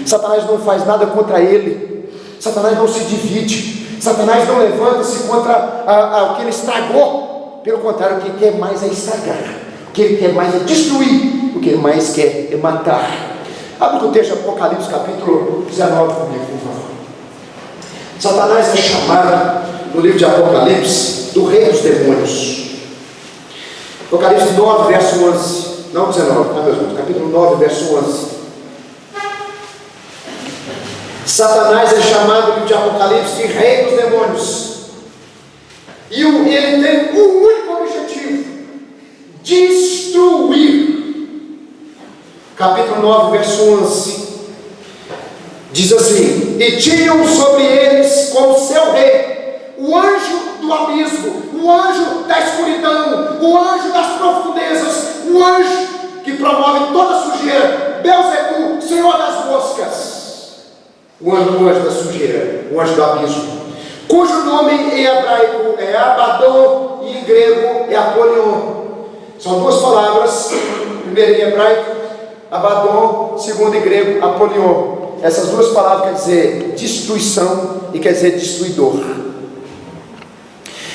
Satanás não faz nada contra ele, Satanás não se divide, Satanás não levanta-se contra o que ele estragou. Pelo contrário, o que ele quer mais é estragar, o que ele quer mais é destruir, o que ele mais quer é matar. Abre o texto de Apocalipse capítulo 19 comigo, por favor. Satanás é chamado no livro de Apocalipse do rei dos demônios. Apocalipse 9, verso 11, não 19, tá, meus irmãos? Capítulo 9, verso 11. Satanás é chamado no livro de Apocalipse de rei dos demônios. E ele tem um único objetivo: destruir. Capítulo 9, verso 11 diz assim: e tinham sobre eles como seu rei o anjo do abismo, o anjo da escuridão, o anjo das profundezas, o anjo que promove toda sujeira, Belzebu, senhor das moscas. O anjo da sujeira, o anjo do abismo, cujo nome em hebraico é Abaddon e em grego é Apolion. São duas palavras, primeiro em hebraico Abaddon, segundo em grego Apolion. Essas duas palavras quer dizer destruição e quer dizer destruidor.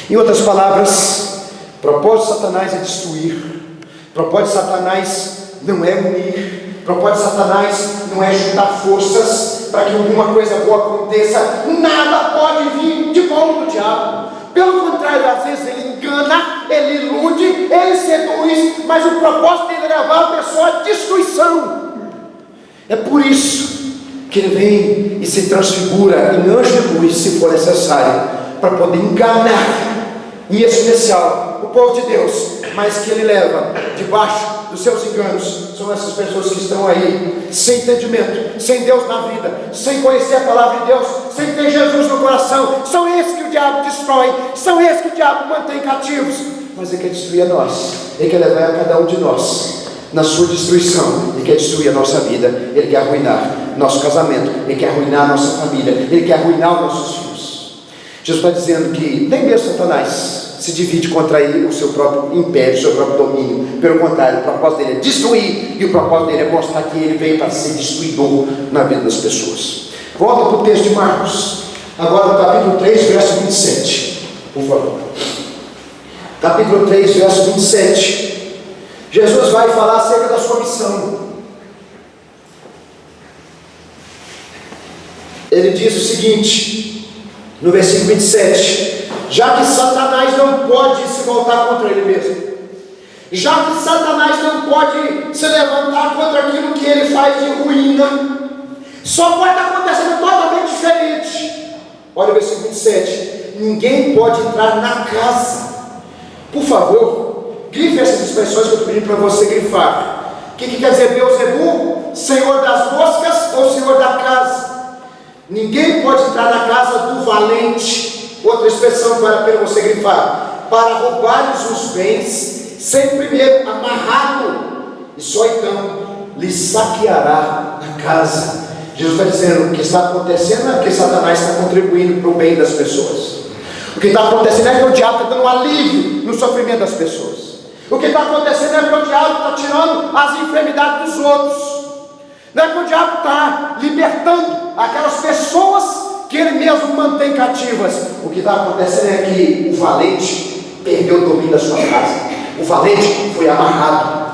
Em outras palavras, o propósito de Satanás é destruir, o propósito de Satanás não é unir, o propósito de Satanás não é juntar forças para que alguma coisa boa aconteça. Nada pode vir de bom do diabo. Pelo contrário, às vezes ele engana, ele ilude, ele seduz, mas o propósito dele é levar a pessoa à destruição. É por isso que ele vem e se transfigura em anjo de luz, se for necessário, para poder enganar, em especial, o povo de Deus, mas que ele leva debaixo dos seus enganos. São essas pessoas que estão aí, sem entendimento, sem Deus na vida, sem conhecer a palavra de Deus, sem ter Jesus no coração. São esses que o diabo destrói, são esses que o diabo mantém cativos. Mas ele quer destruir a nós, ele quer levar a cada um de nós na sua destruição. Ele quer destruir a nossa vida, ele quer arruinar nosso casamento, ele quer arruinar a nossa família, ele quer arruinar os nossos filhos. Jesus está dizendo que nem mesmo Satanás se divide contra ele, o seu próprio império, o seu próprio domínio. Pelo contrário, o propósito dele é destruir, e o propósito dele é mostrar que ele veio para ser destruidor na vida das pessoas. Volta para o texto de Marcos, agora no capítulo 3, verso 27, por favor. Capítulo 3, verso 27. Jesus vai falar acerca da sua missão. Ele diz o seguinte, no versículo 27: já que Satanás não pode se voltar contra ele mesmo, já que Satanás não pode se levantar contra aquilo que ele faz de ruína, só pode estar acontecendo totalmente diferente. Olha o versículo 27: ninguém pode entrar na casa. Por favor, grife essas expressões que eu estou pedindo para você grifar. O que quer dizer Belzebu? Senhor das moscas ou Senhor da Ninguém pode entrar na casa do valente, outra expressão que vale a pena você grifar, para roubar-lhes os bens, sem primeiro amarrá-lo, e só então lhe saqueará a casa. Jesus está dizendo: o que está acontecendo não é porque Satanás está contribuindo para o bem das pessoas. O que está acontecendo é que o diabo está dando um alívio no sofrimento das pessoas. O que está acontecendo é que o diabo está tirando as enfermidades dos outros. Não é que o diabo está libertando aquelas pessoas que ele mesmo mantém cativas. O que está acontecendo é que o valente perdeu o domínio da sua casa. O valente foi amarrado.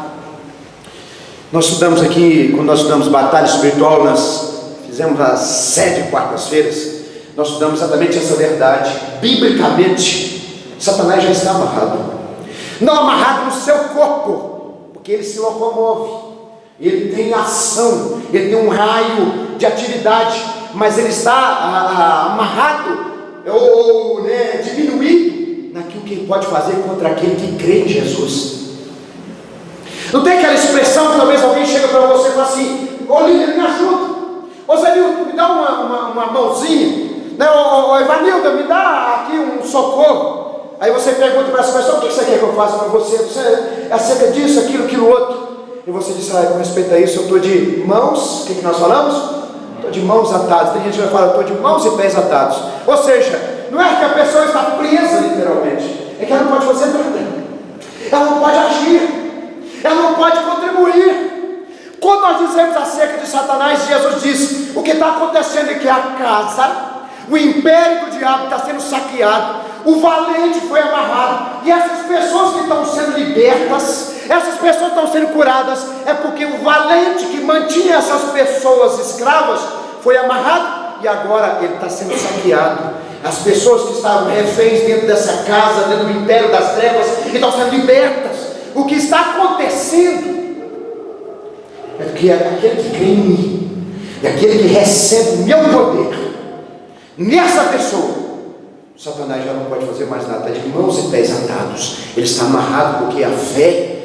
Nós estudamos aqui, quando nós estudamos batalha espiritual, nós fizemos as 7 quartas-feiras. Nós estudamos exatamente essa verdade. Biblicamente, Satanás já está amarrado. Não amarrado no seu corpo, porque ele se locomove. Ele tem ação, ele tem um raio de atividade, mas ele está amarrado ou diminuído naquilo que ele pode fazer contra aquele que crê em Jesus. Não tem aquela expressão que talvez alguém chega para você e fala assim: ô líder, me ajuda, ô Zé Nilton, me dá uma mãozinha, né? Ô Evanilda, me dá aqui um socorro. Aí você pergunta para essa pessoa: o que você quer que eu faça para você? Você é acerca disso, aquilo outro. E você diz: com respeito a isso, eu estou de mãos, o que nós falamos? Estou de mãos atadas. Tem gente que vai falar: estou de mãos e pés atados. Ou seja, não é que a pessoa está presa literalmente, é que ela não pode fazer nada, ela não pode agir, ela não pode contribuir. Quando nós dizemos acerca de Satanás, Jesus diz: o que está acontecendo é que a casa, o império do diabo está sendo saqueado, o valente foi amarrado, e essas pessoas que estão sendo libertas, essas pessoas estão sendo curadas, é porque o valente que mantinha essas pessoas escravas foi amarrado, e agora ele está sendo saqueado. As pessoas que estavam reféns dentro dessa casa, dentro do império das trevas, estão sendo libertas. O que está acontecendo é que aquele que crê em mim, e aquele que recebe o meu poder nessa pessoa, Satanás já não pode fazer mais nada. Está de mãos e pés atados. Ele está amarrado, porque a fé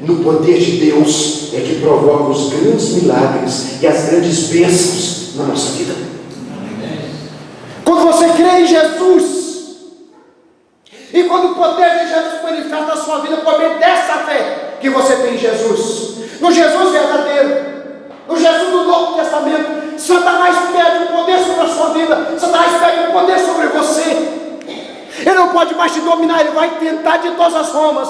no poder de Deus é que provoca os grandes milagres e as grandes bênçãos na nossa vida. Quando você crê em Jesus, e quando o poder de Jesus se manifesta na sua vida por meio dessa fé que você tem em Jesus, no Jesus verdadeiro, no Jesus do Novo Testamento, Satanás perde o poder sobre a sua vida, Satanás perde o poder sobre você. Ele não pode mais te dominar, ele vai tentar de todas as formas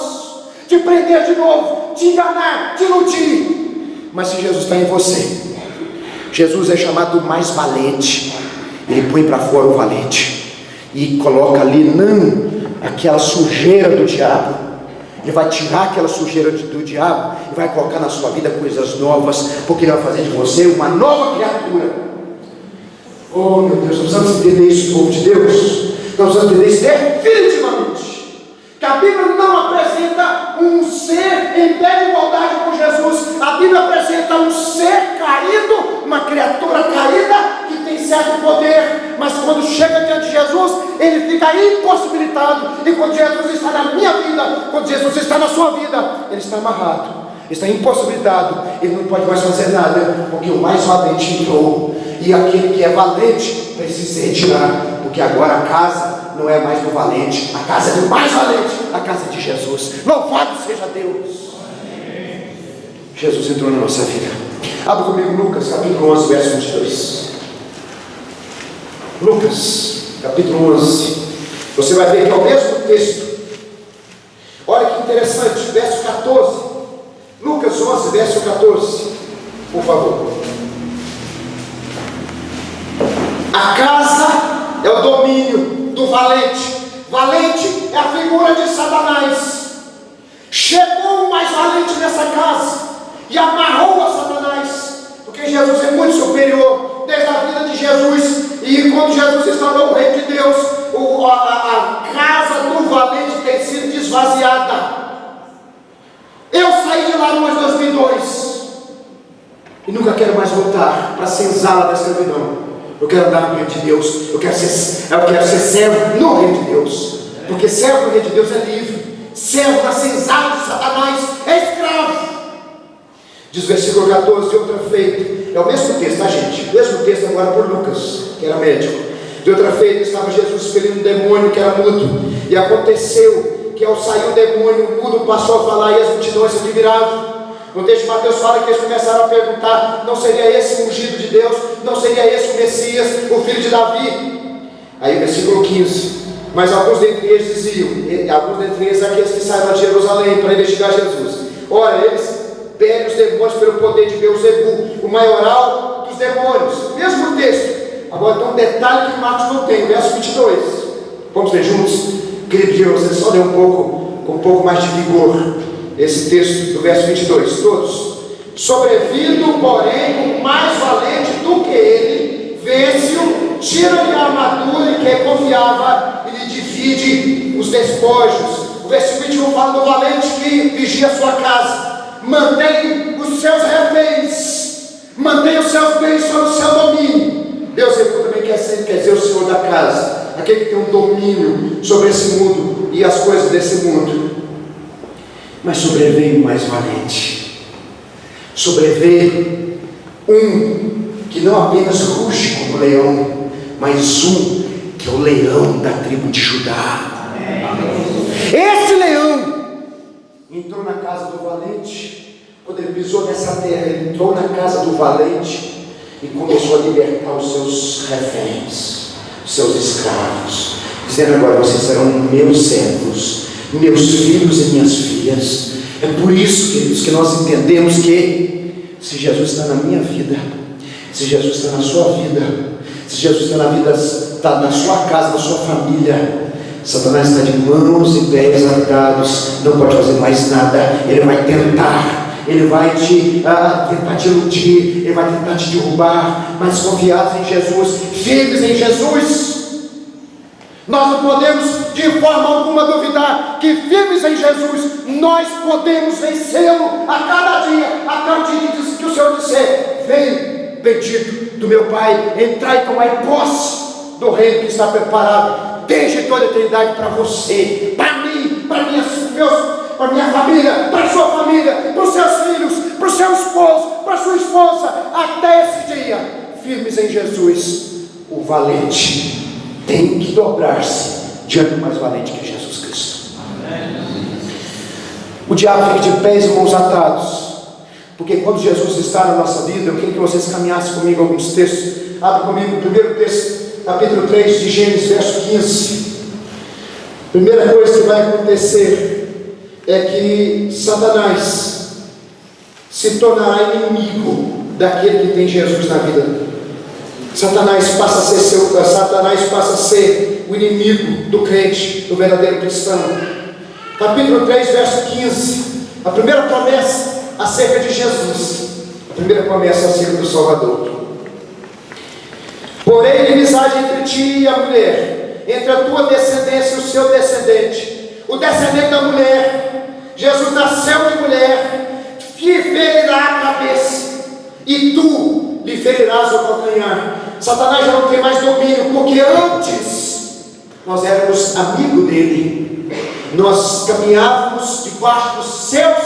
te prender de novo, te enganar, te iludir. Mas se Jesus está em você, Jesus é chamado mais valente. Ele põe para fora o valente e coloca ali não aquela sujeira do diabo. Ele vai tirar aquela sujeira do diabo e vai colocar na sua vida coisas novas, porque ele vai fazer de você uma nova criatura. Oh meu Deus, nós precisamos entender isso, povo de Deus. Nós precisamos entender isso definitivamente. Que a Bíblia não apresenta um ser em pé de igualdade com Jesus. A Bíblia apresenta um ser caído, uma criatura caída que tem certo poder, mas quando chega diante de Jesus, ele fica impossibilitado. E quando Jesus está na minha vida, quando Jesus está na sua vida, ele está amarrado, está impossibilitado, ele não pode mais fazer nada, porque o mais valente entrou, e aquele que é valente precisa se retirar, porque agora a casa não é mais do valente, a casa é do mais valente, a casa de Jesus. Louvado seja Deus. Jesus entrou na nossa vida. Abra comigo Lucas capítulo 11, verso 22. Lucas capítulo 11. Você vai ver que é o mesmo texto. Olha que interessante, verso 14. Lucas 11, verso 14. Por favor. A casa é o domínio do valente. Valente é a figura de Satanás. Chegou o mais valente nessa casa e amarrou a Satanás, porque Jesus é muito superior desde a vida de Jesus. E quando Jesus se tornou o rei de Deus, a casa do valente tem sido desvaziada. Eu saí de lá no ano 2002 e nunca quero mais voltar para a senzala da escravidão. Eu quero andar no reino de Deus. Eu quero ser servo no reino de Deus, porque servo no reino de Deus é livre. Servo na senzala de Satanás é escravo. Diz o versículo 14: de outra feita, é o mesmo texto, tá, gente? O mesmo texto agora por Lucas, que era médico. De outra feita estava Jesus expelindo um demônio que era mudo, e aconteceu que ao sair o demônio, o mudo passou a falar e as multidões se admiravam. No texto de Mateus fala que eles começaram a perguntar: não seria esse o ungido de Deus? Não seria esse o Messias, o filho de Davi? Aí o versículo 15: mas alguns dentre eles diziam, alguns dentre eles aqueles que saíram de Jerusalém para investigar Jesus, ora, eles pedem os demônios pelo poder de Beelzebul, o maioral dos demônios. Mesmo texto. Agora tem um detalhe que Marcos não tem, verso 22. Vamos ler juntos? Queria pedir a vocês só ler com um pouco mais de vigor esse texto do verso 22, todos. Sobrevindo, porém, o mais valente do que ele, vence-o, tira-lhe a armadura em que confiava e lhe divide os despojos. O versículo 21 fala do valente que vigia a sua casa, mantém os seus reféns, mantém os seus bens sob o seu domínio. Deus também quer dizer o Senhor da casa, aquele que tem um domínio sobre esse mundo e as coisas desse mundo. Mas sobreveio o mais valente, sobreveio um que não apenas ruge como leão, mas um que é o leão da tribo de Judá. Esse leão entrou na casa do valente. Quando ele pisou nessa terra, ele entrou na casa do valente e começou a libertar os seus reféns, os seus escravos, dizendo: agora vocês serão meus servos, meus filhos e minhas filhas. É por isso, queridos, que nós entendemos que se Jesus está na minha vida, se Jesus está na sua vida, se Jesus está na sua casa, na sua família, Satanás está de mãos e pés atados, não pode fazer mais nada. Ele vai tentar, ele vai tentar te iludir, ele vai tentar te derrubar, mas confiados em Jesus, firmes em Jesus. Nós não podemos de forma alguma duvidar que firmes em Jesus nós podemos vencê-lo a cada dia, até o dia que o Senhor disser: vem, bendito do meu Pai, entrai e tomai posse do reino que está preparado desde toda a eternidade para você, para mim, para minha família, para a sua família, para os seus filhos, para o seu esposo, para a sua esposa, até esse dia. Firmes em Jesus, o valente tem que dobrar-se diante do mais valente que é Jesus Cristo. O diabo fica de pés e mãos atados, porque quando Jesus está na nossa vida, eu queria que vocês caminhassem comigo alguns textos. Abre comigo o primeiro texto, capítulo 3 de Gênesis, verso 15. Primeira coisa que vai acontecer é que Satanás se tornará inimigo daquele que tem Jesus na vida. Satanás passa a ser o inimigo do crente, do verdadeiro cristão. Capítulo 3, verso 15. A primeira promessa acerca de Jesus, a primeira promessa acerca do Salvador. Porém, inimizade entre ti e a mulher, entre a tua descendência e o seu descendente. O descendente da mulher, Jesus nasceu de mulher, lhe ferirá a cabeça, e tu lhe ferirás o calcanhar. Satanás já não tem mais domínio, porque antes nós éramos amigos dele, nós caminhávamos debaixo dos seus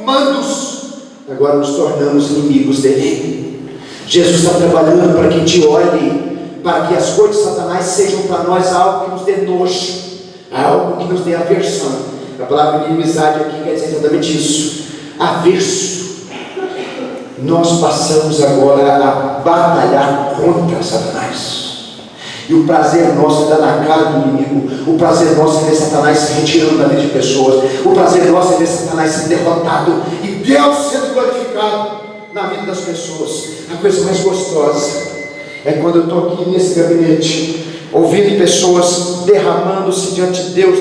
mandos, agora nos tornamos inimigos dele. Jesus está trabalhando para que te olhe, para que as coisas de Satanás sejam para nós algo que nos dê nojo, algo que nos dê aversão. A palavra inimizade aqui quer dizer exatamente isso, averso. Nós passamos agora a batalhar contra Satanás, e o prazer nosso é dar na cara do inimigo, o prazer nosso é ver Satanás se retirando da vida de pessoas, o prazer nosso é ver Satanás sendo derrotado e Deus sendo glorificado na vida das pessoas. A coisa mais gostosa é quando eu estou aqui nesse gabinete, ouvindo pessoas derramando-se diante de Deus,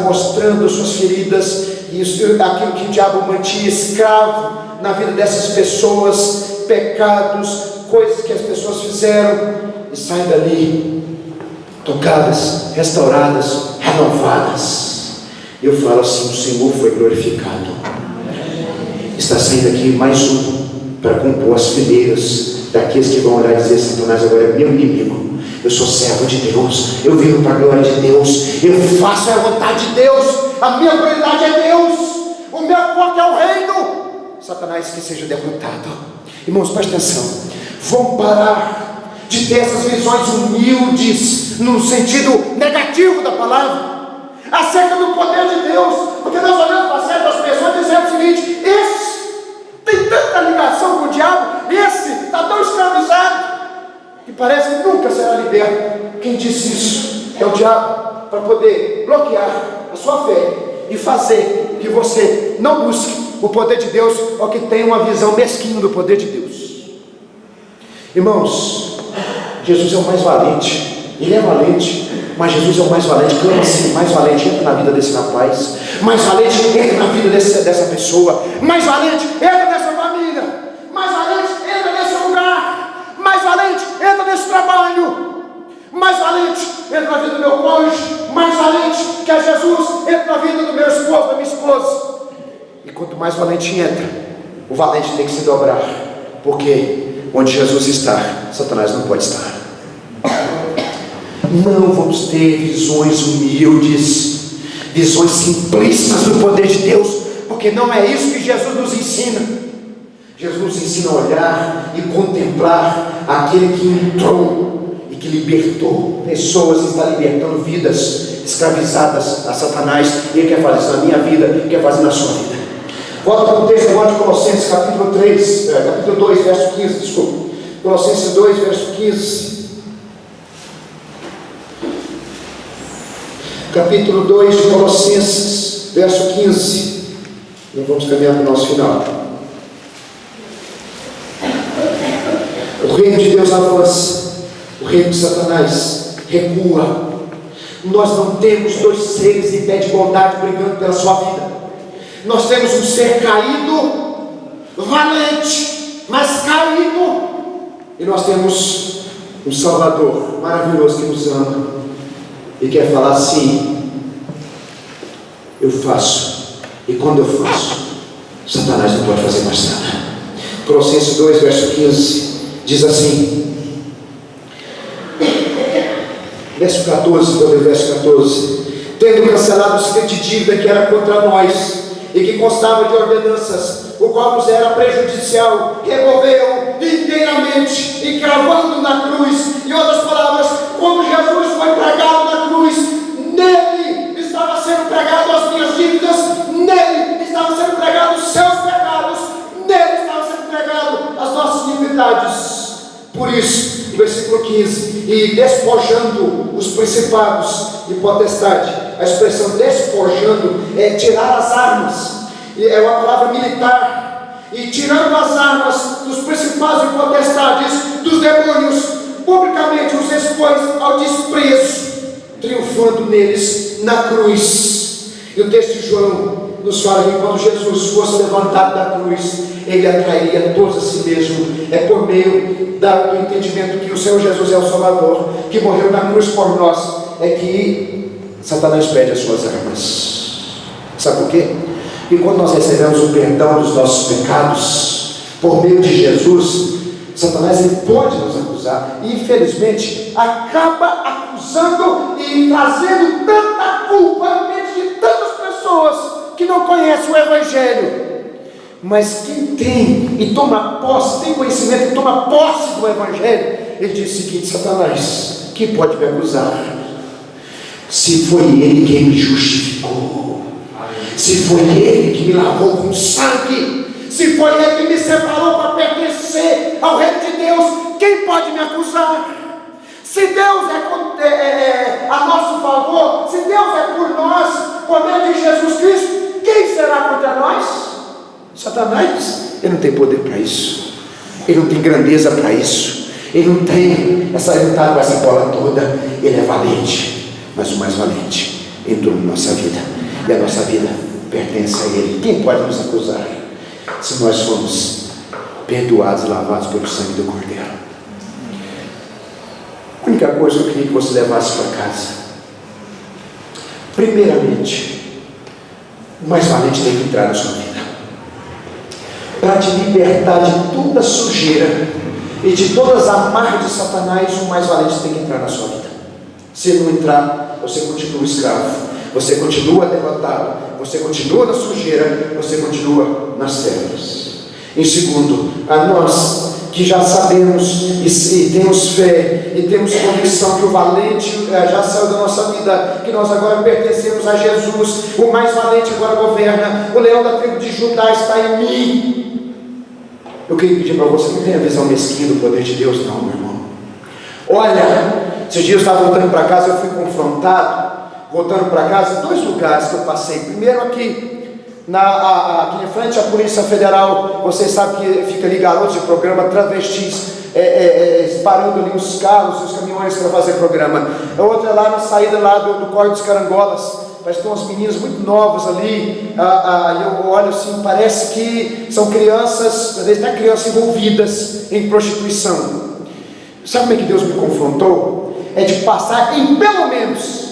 mostrando suas feridas, e aquilo que o diabo mantinha escravo na vida dessas pessoas, pecados, coisas que as pessoas fizeram, e saem dali tocadas, restauradas, renovadas. Eu falo assim: o Senhor foi glorificado. Está saindo aqui mais um para compor as fileiras daqueles que vão olhar e dizer: Satanás agora é meu inimigo, eu sou servo de Deus, eu vivo para a glória de Deus, eu faço a vontade de Deus, a minha prioridade é Deus, o meu foco é o reino. Satanás que seja derrotado. Irmãos, presta atenção. Vamos parar de ter essas visões humildes, no sentido negativo da palavra, acerca do poder de Deus, porque nós olhamos para certas pessoas e dizemos o seguinte: esse tem tanta ligação com o diabo, esse está tão escravizado, que parece que nunca será liberto. Quem disse isso? É o diabo, para poder bloquear a sua fé e fazer que você não busque o poder de Deus, ou que tenha uma visão mesquinha do poder de Deus. Irmãos, Jesus é o mais valente, Ele é valente, mas Jesus é o mais valente. Clama assim: mais valente, entra na vida desse rapaz, mais valente, entra na vida dessa pessoa, mais valente, entra nessa família, mais valente, entra nesse lugar, mais valente, entra nesse trabalho, mais valente, entra na vida do meu cônjuge, mais valente que é Jesus, entra na vida do meu esposo, da minha esposa. E quanto mais valente entra, o valente tem que se dobrar, porque onde Jesus está, Satanás não pode estar. Não vamos ter visões humildes, visões simplistas do poder de Deus, porque não é isso que Jesus nos ensina. Jesus nos ensina a olhar e contemplar aquele que entrou e que libertou pessoas, está libertando vidas escravizadas a Satanás. E Ele quer fazer isso na minha vida, quer fazer na sua vida. Volta para o texto agora de Colossenses, capítulo 2, verso 15, desculpa. Colossenses 2, verso 15. Capítulo 2 de Colossenses, verso 15. Nós vamos caminhar para o nosso final. O reino de Deus avança, o reino de Satanás recua. Nós não temos dois seres em pé de igualdade brigando pela sua vida. Nós temos um ser caído, valente, mas caído, e nós temos um Salvador maravilhoso que nos ama e quer falar assim: eu faço, e quando eu faço, Satanás não pode fazer mais nada. Colossenses 2, verso 15 diz assim, verso 14, vou ler o verso 14: tendo cancelado o escrito de dívida que era contra nós e que constava de ordenanças, o qual nos era prejudicial, removeu inteiramente, e cravando na cruz. Em outras palavras, quando Jesus foi pregado na cruz, nele estava sendo pregado as minhas dívidas, nele estava sendo pregado os seus pecados, nele estava sendo pregado as nossas iniquidades. Por isso, no versículo 15, e despojando os principados e potestade. A expressão despojando é tirar as armas, é uma palavra militar. E tirando as armas dos principados e potestades, dos demônios, publicamente os expôs ao desprezo, triunfando neles na cruz. E o texto de João nos fala que quando Jesus fosse levantado da cruz, Ele atrairia todos a si mesmo. É por meio do entendimento que o Senhor Jesus é o Salvador, que morreu na cruz por nós, é que Satanás perde as suas armas. Sabe por quê? E quando nós recebemos o perdão dos nossos pecados por meio de Jesus, Satanás ele pode nos acusar, e infelizmente acaba acusando e trazendo tanta culpa na mente de tantas pessoas que não conhecem o Evangelho. Mas quem tem e toma posse, tem conhecimento e toma posse do Evangelho, ele diz o seguinte: Satanás, quem pode me acusar? Se foi Ele quem me justificou, se foi Ele que me lavou com sangue, se foi Ele que me separou para pertencer ao reino de Deus, quem pode me acusar? Se Deus é a nosso favor, se Deus é por nós, por meio de Jesus Cristo, quem será contra nós? Satanás. Ele não tem poder para isso, ele não tem grandeza para isso, ele não está com essa bola toda. Ele é valente, mas o mais valente entrou na nossa vida, e a nossa vida pertence a Ele. Quem pode nos acusar se nós fomos perdoados e lavados pelo sangue do Cordeiro? A única coisa que eu queria que você levasse para casa, primeiramente, o mais valente tem que entrar na sua vida para te libertar de toda a sujeira e de todas as amarras de Satanás. O mais valente tem que entrar na sua vida. Se ele não entrar, você continua escravo, você continua derrotado, você continua na sujeira, você continua nas trevas. Em segundo, a nós que já sabemos e temos fé e temos convicção que o valente já saiu da nossa vida, que nós agora pertencemos a Jesus, o mais valente agora governa, o leão da tribo de Judá está em mim. Eu queria pedir para você, não tenha visão mesquinha do poder de Deus não, meu irmão. Olha, esses dias eu estava voltando para casa, eu fui confrontado, voltando para casa, em 2 lugares que eu passei. Primeiro aqui em frente à Polícia Federal, vocês sabem que fica ali garotos de programa, travestis, parando ali os carros, os caminhões para fazer programa. A outra é lá na saída lá do Córrego dos Carangolas, parece que tem umas meninas muito novas ali, eu olho assim, parece que são crianças, às vezes até crianças envolvidas em prostituição. Sabe como é que Deus me confrontou? É de passar em pelo menos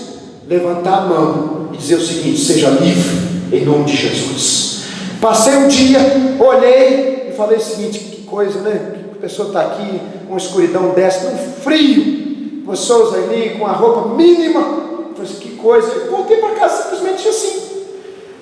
levantar a mão e dizer o seguinte: seja livre em nome de Jesus. Passei um dia, olhei e falei o seguinte: que coisa, né? A pessoa está aqui, uma escuridão dessa, um frio, pessoas ali com a roupa mínima. Falei assim, que coisa. Eu voltei para casa simplesmente assim,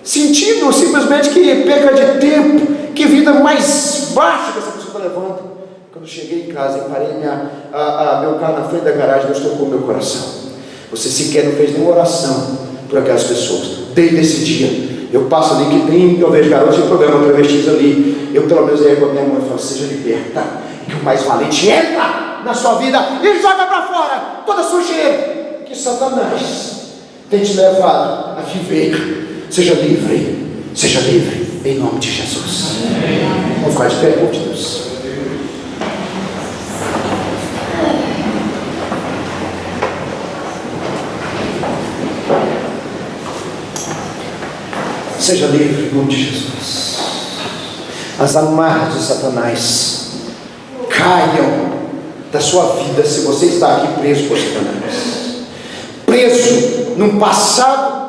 sentindo simplesmente que perca de tempo, que vida mais baixa que essa pessoa está levando. Quando eu cheguei em casa e parei meu carro na frente da garagem, Deus tocou meu coração. Você sequer não fez nenhuma oração por aquelas pessoas. Desde esse dia eu passo ali que eu vejo garotos de programa travestis ali, eu pelo menos aí com a minha mãe falo: seja liberta, que o mais valente entra na sua vida e joga para fora toda sujeira que Satanás tem te levado a viver. Seja livre em nome de Jesus. Vamos ficar de pé, por Deus. Seja livre em nome de Jesus. As amarras de Satanás caiam da sua vida se você está aqui preso por Satanás, preso num passado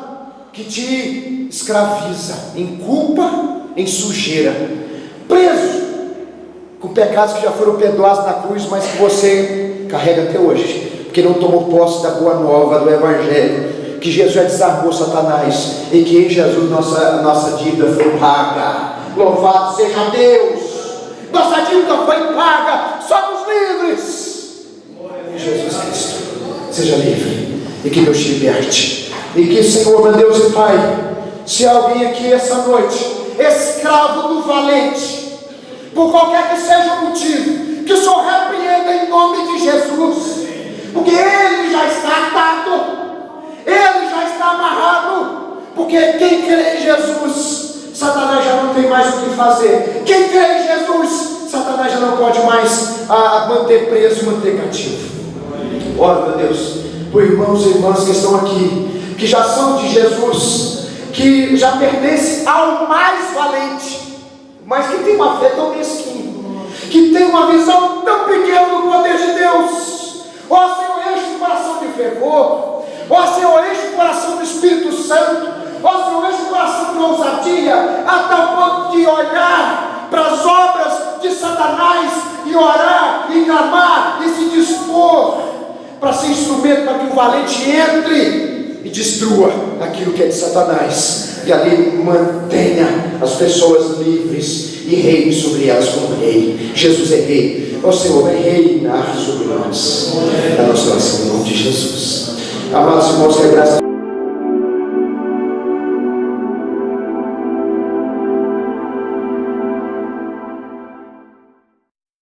que te escraviza em culpa, em sujeira, preso com pecados que já foram perdoados na cruz, mas que você carrega até hoje, porque não tomou posse da boa nova do Evangelho, que Jesus já desarmou Satanás e que em Jesus nossa dívida foi paga. Louvado seja Deus, nossa dívida foi paga, somos livres em Jesus Cristo. Seja livre e que Deus te liberte, e que, Senhor, meu Deus e Pai, se alguém aqui essa noite escravo do valente, por qualquer que seja o motivo, que o Senhor repreenda em nome de Jesus, porque ele já está atado, ele já está amarrado, porque quem crê em Jesus, Satanás já não tem mais o que fazer. Quem crê em Jesus, Satanás já não pode mais manter preso, manter cativo. Ora, meu Deus, por irmãos e irmãs que estão aqui, que já são de Jesus, que já pertencem ao mais valente, mas que tem uma fé tão mesquinha, que tem uma visão tão pequena do poder de Deus. Ó Senhor, enche o coração de fervor. Ó Senhor, enche o coração do Espírito Santo. Ó Senhor, enche o coração de ousadia, a tal ponto de olhar para as obras de Satanás e orar, e clamar, e se dispor para ser instrumento para que o valente entre e destrua aquilo que é de Satanás, e ali mantenha as pessoas livres e reine sobre elas como rei. Jesus é rei. Ó Senhor, vai reinar sobre nós. A nossa oração em nome de Jesus. Amados irmãos, que a graça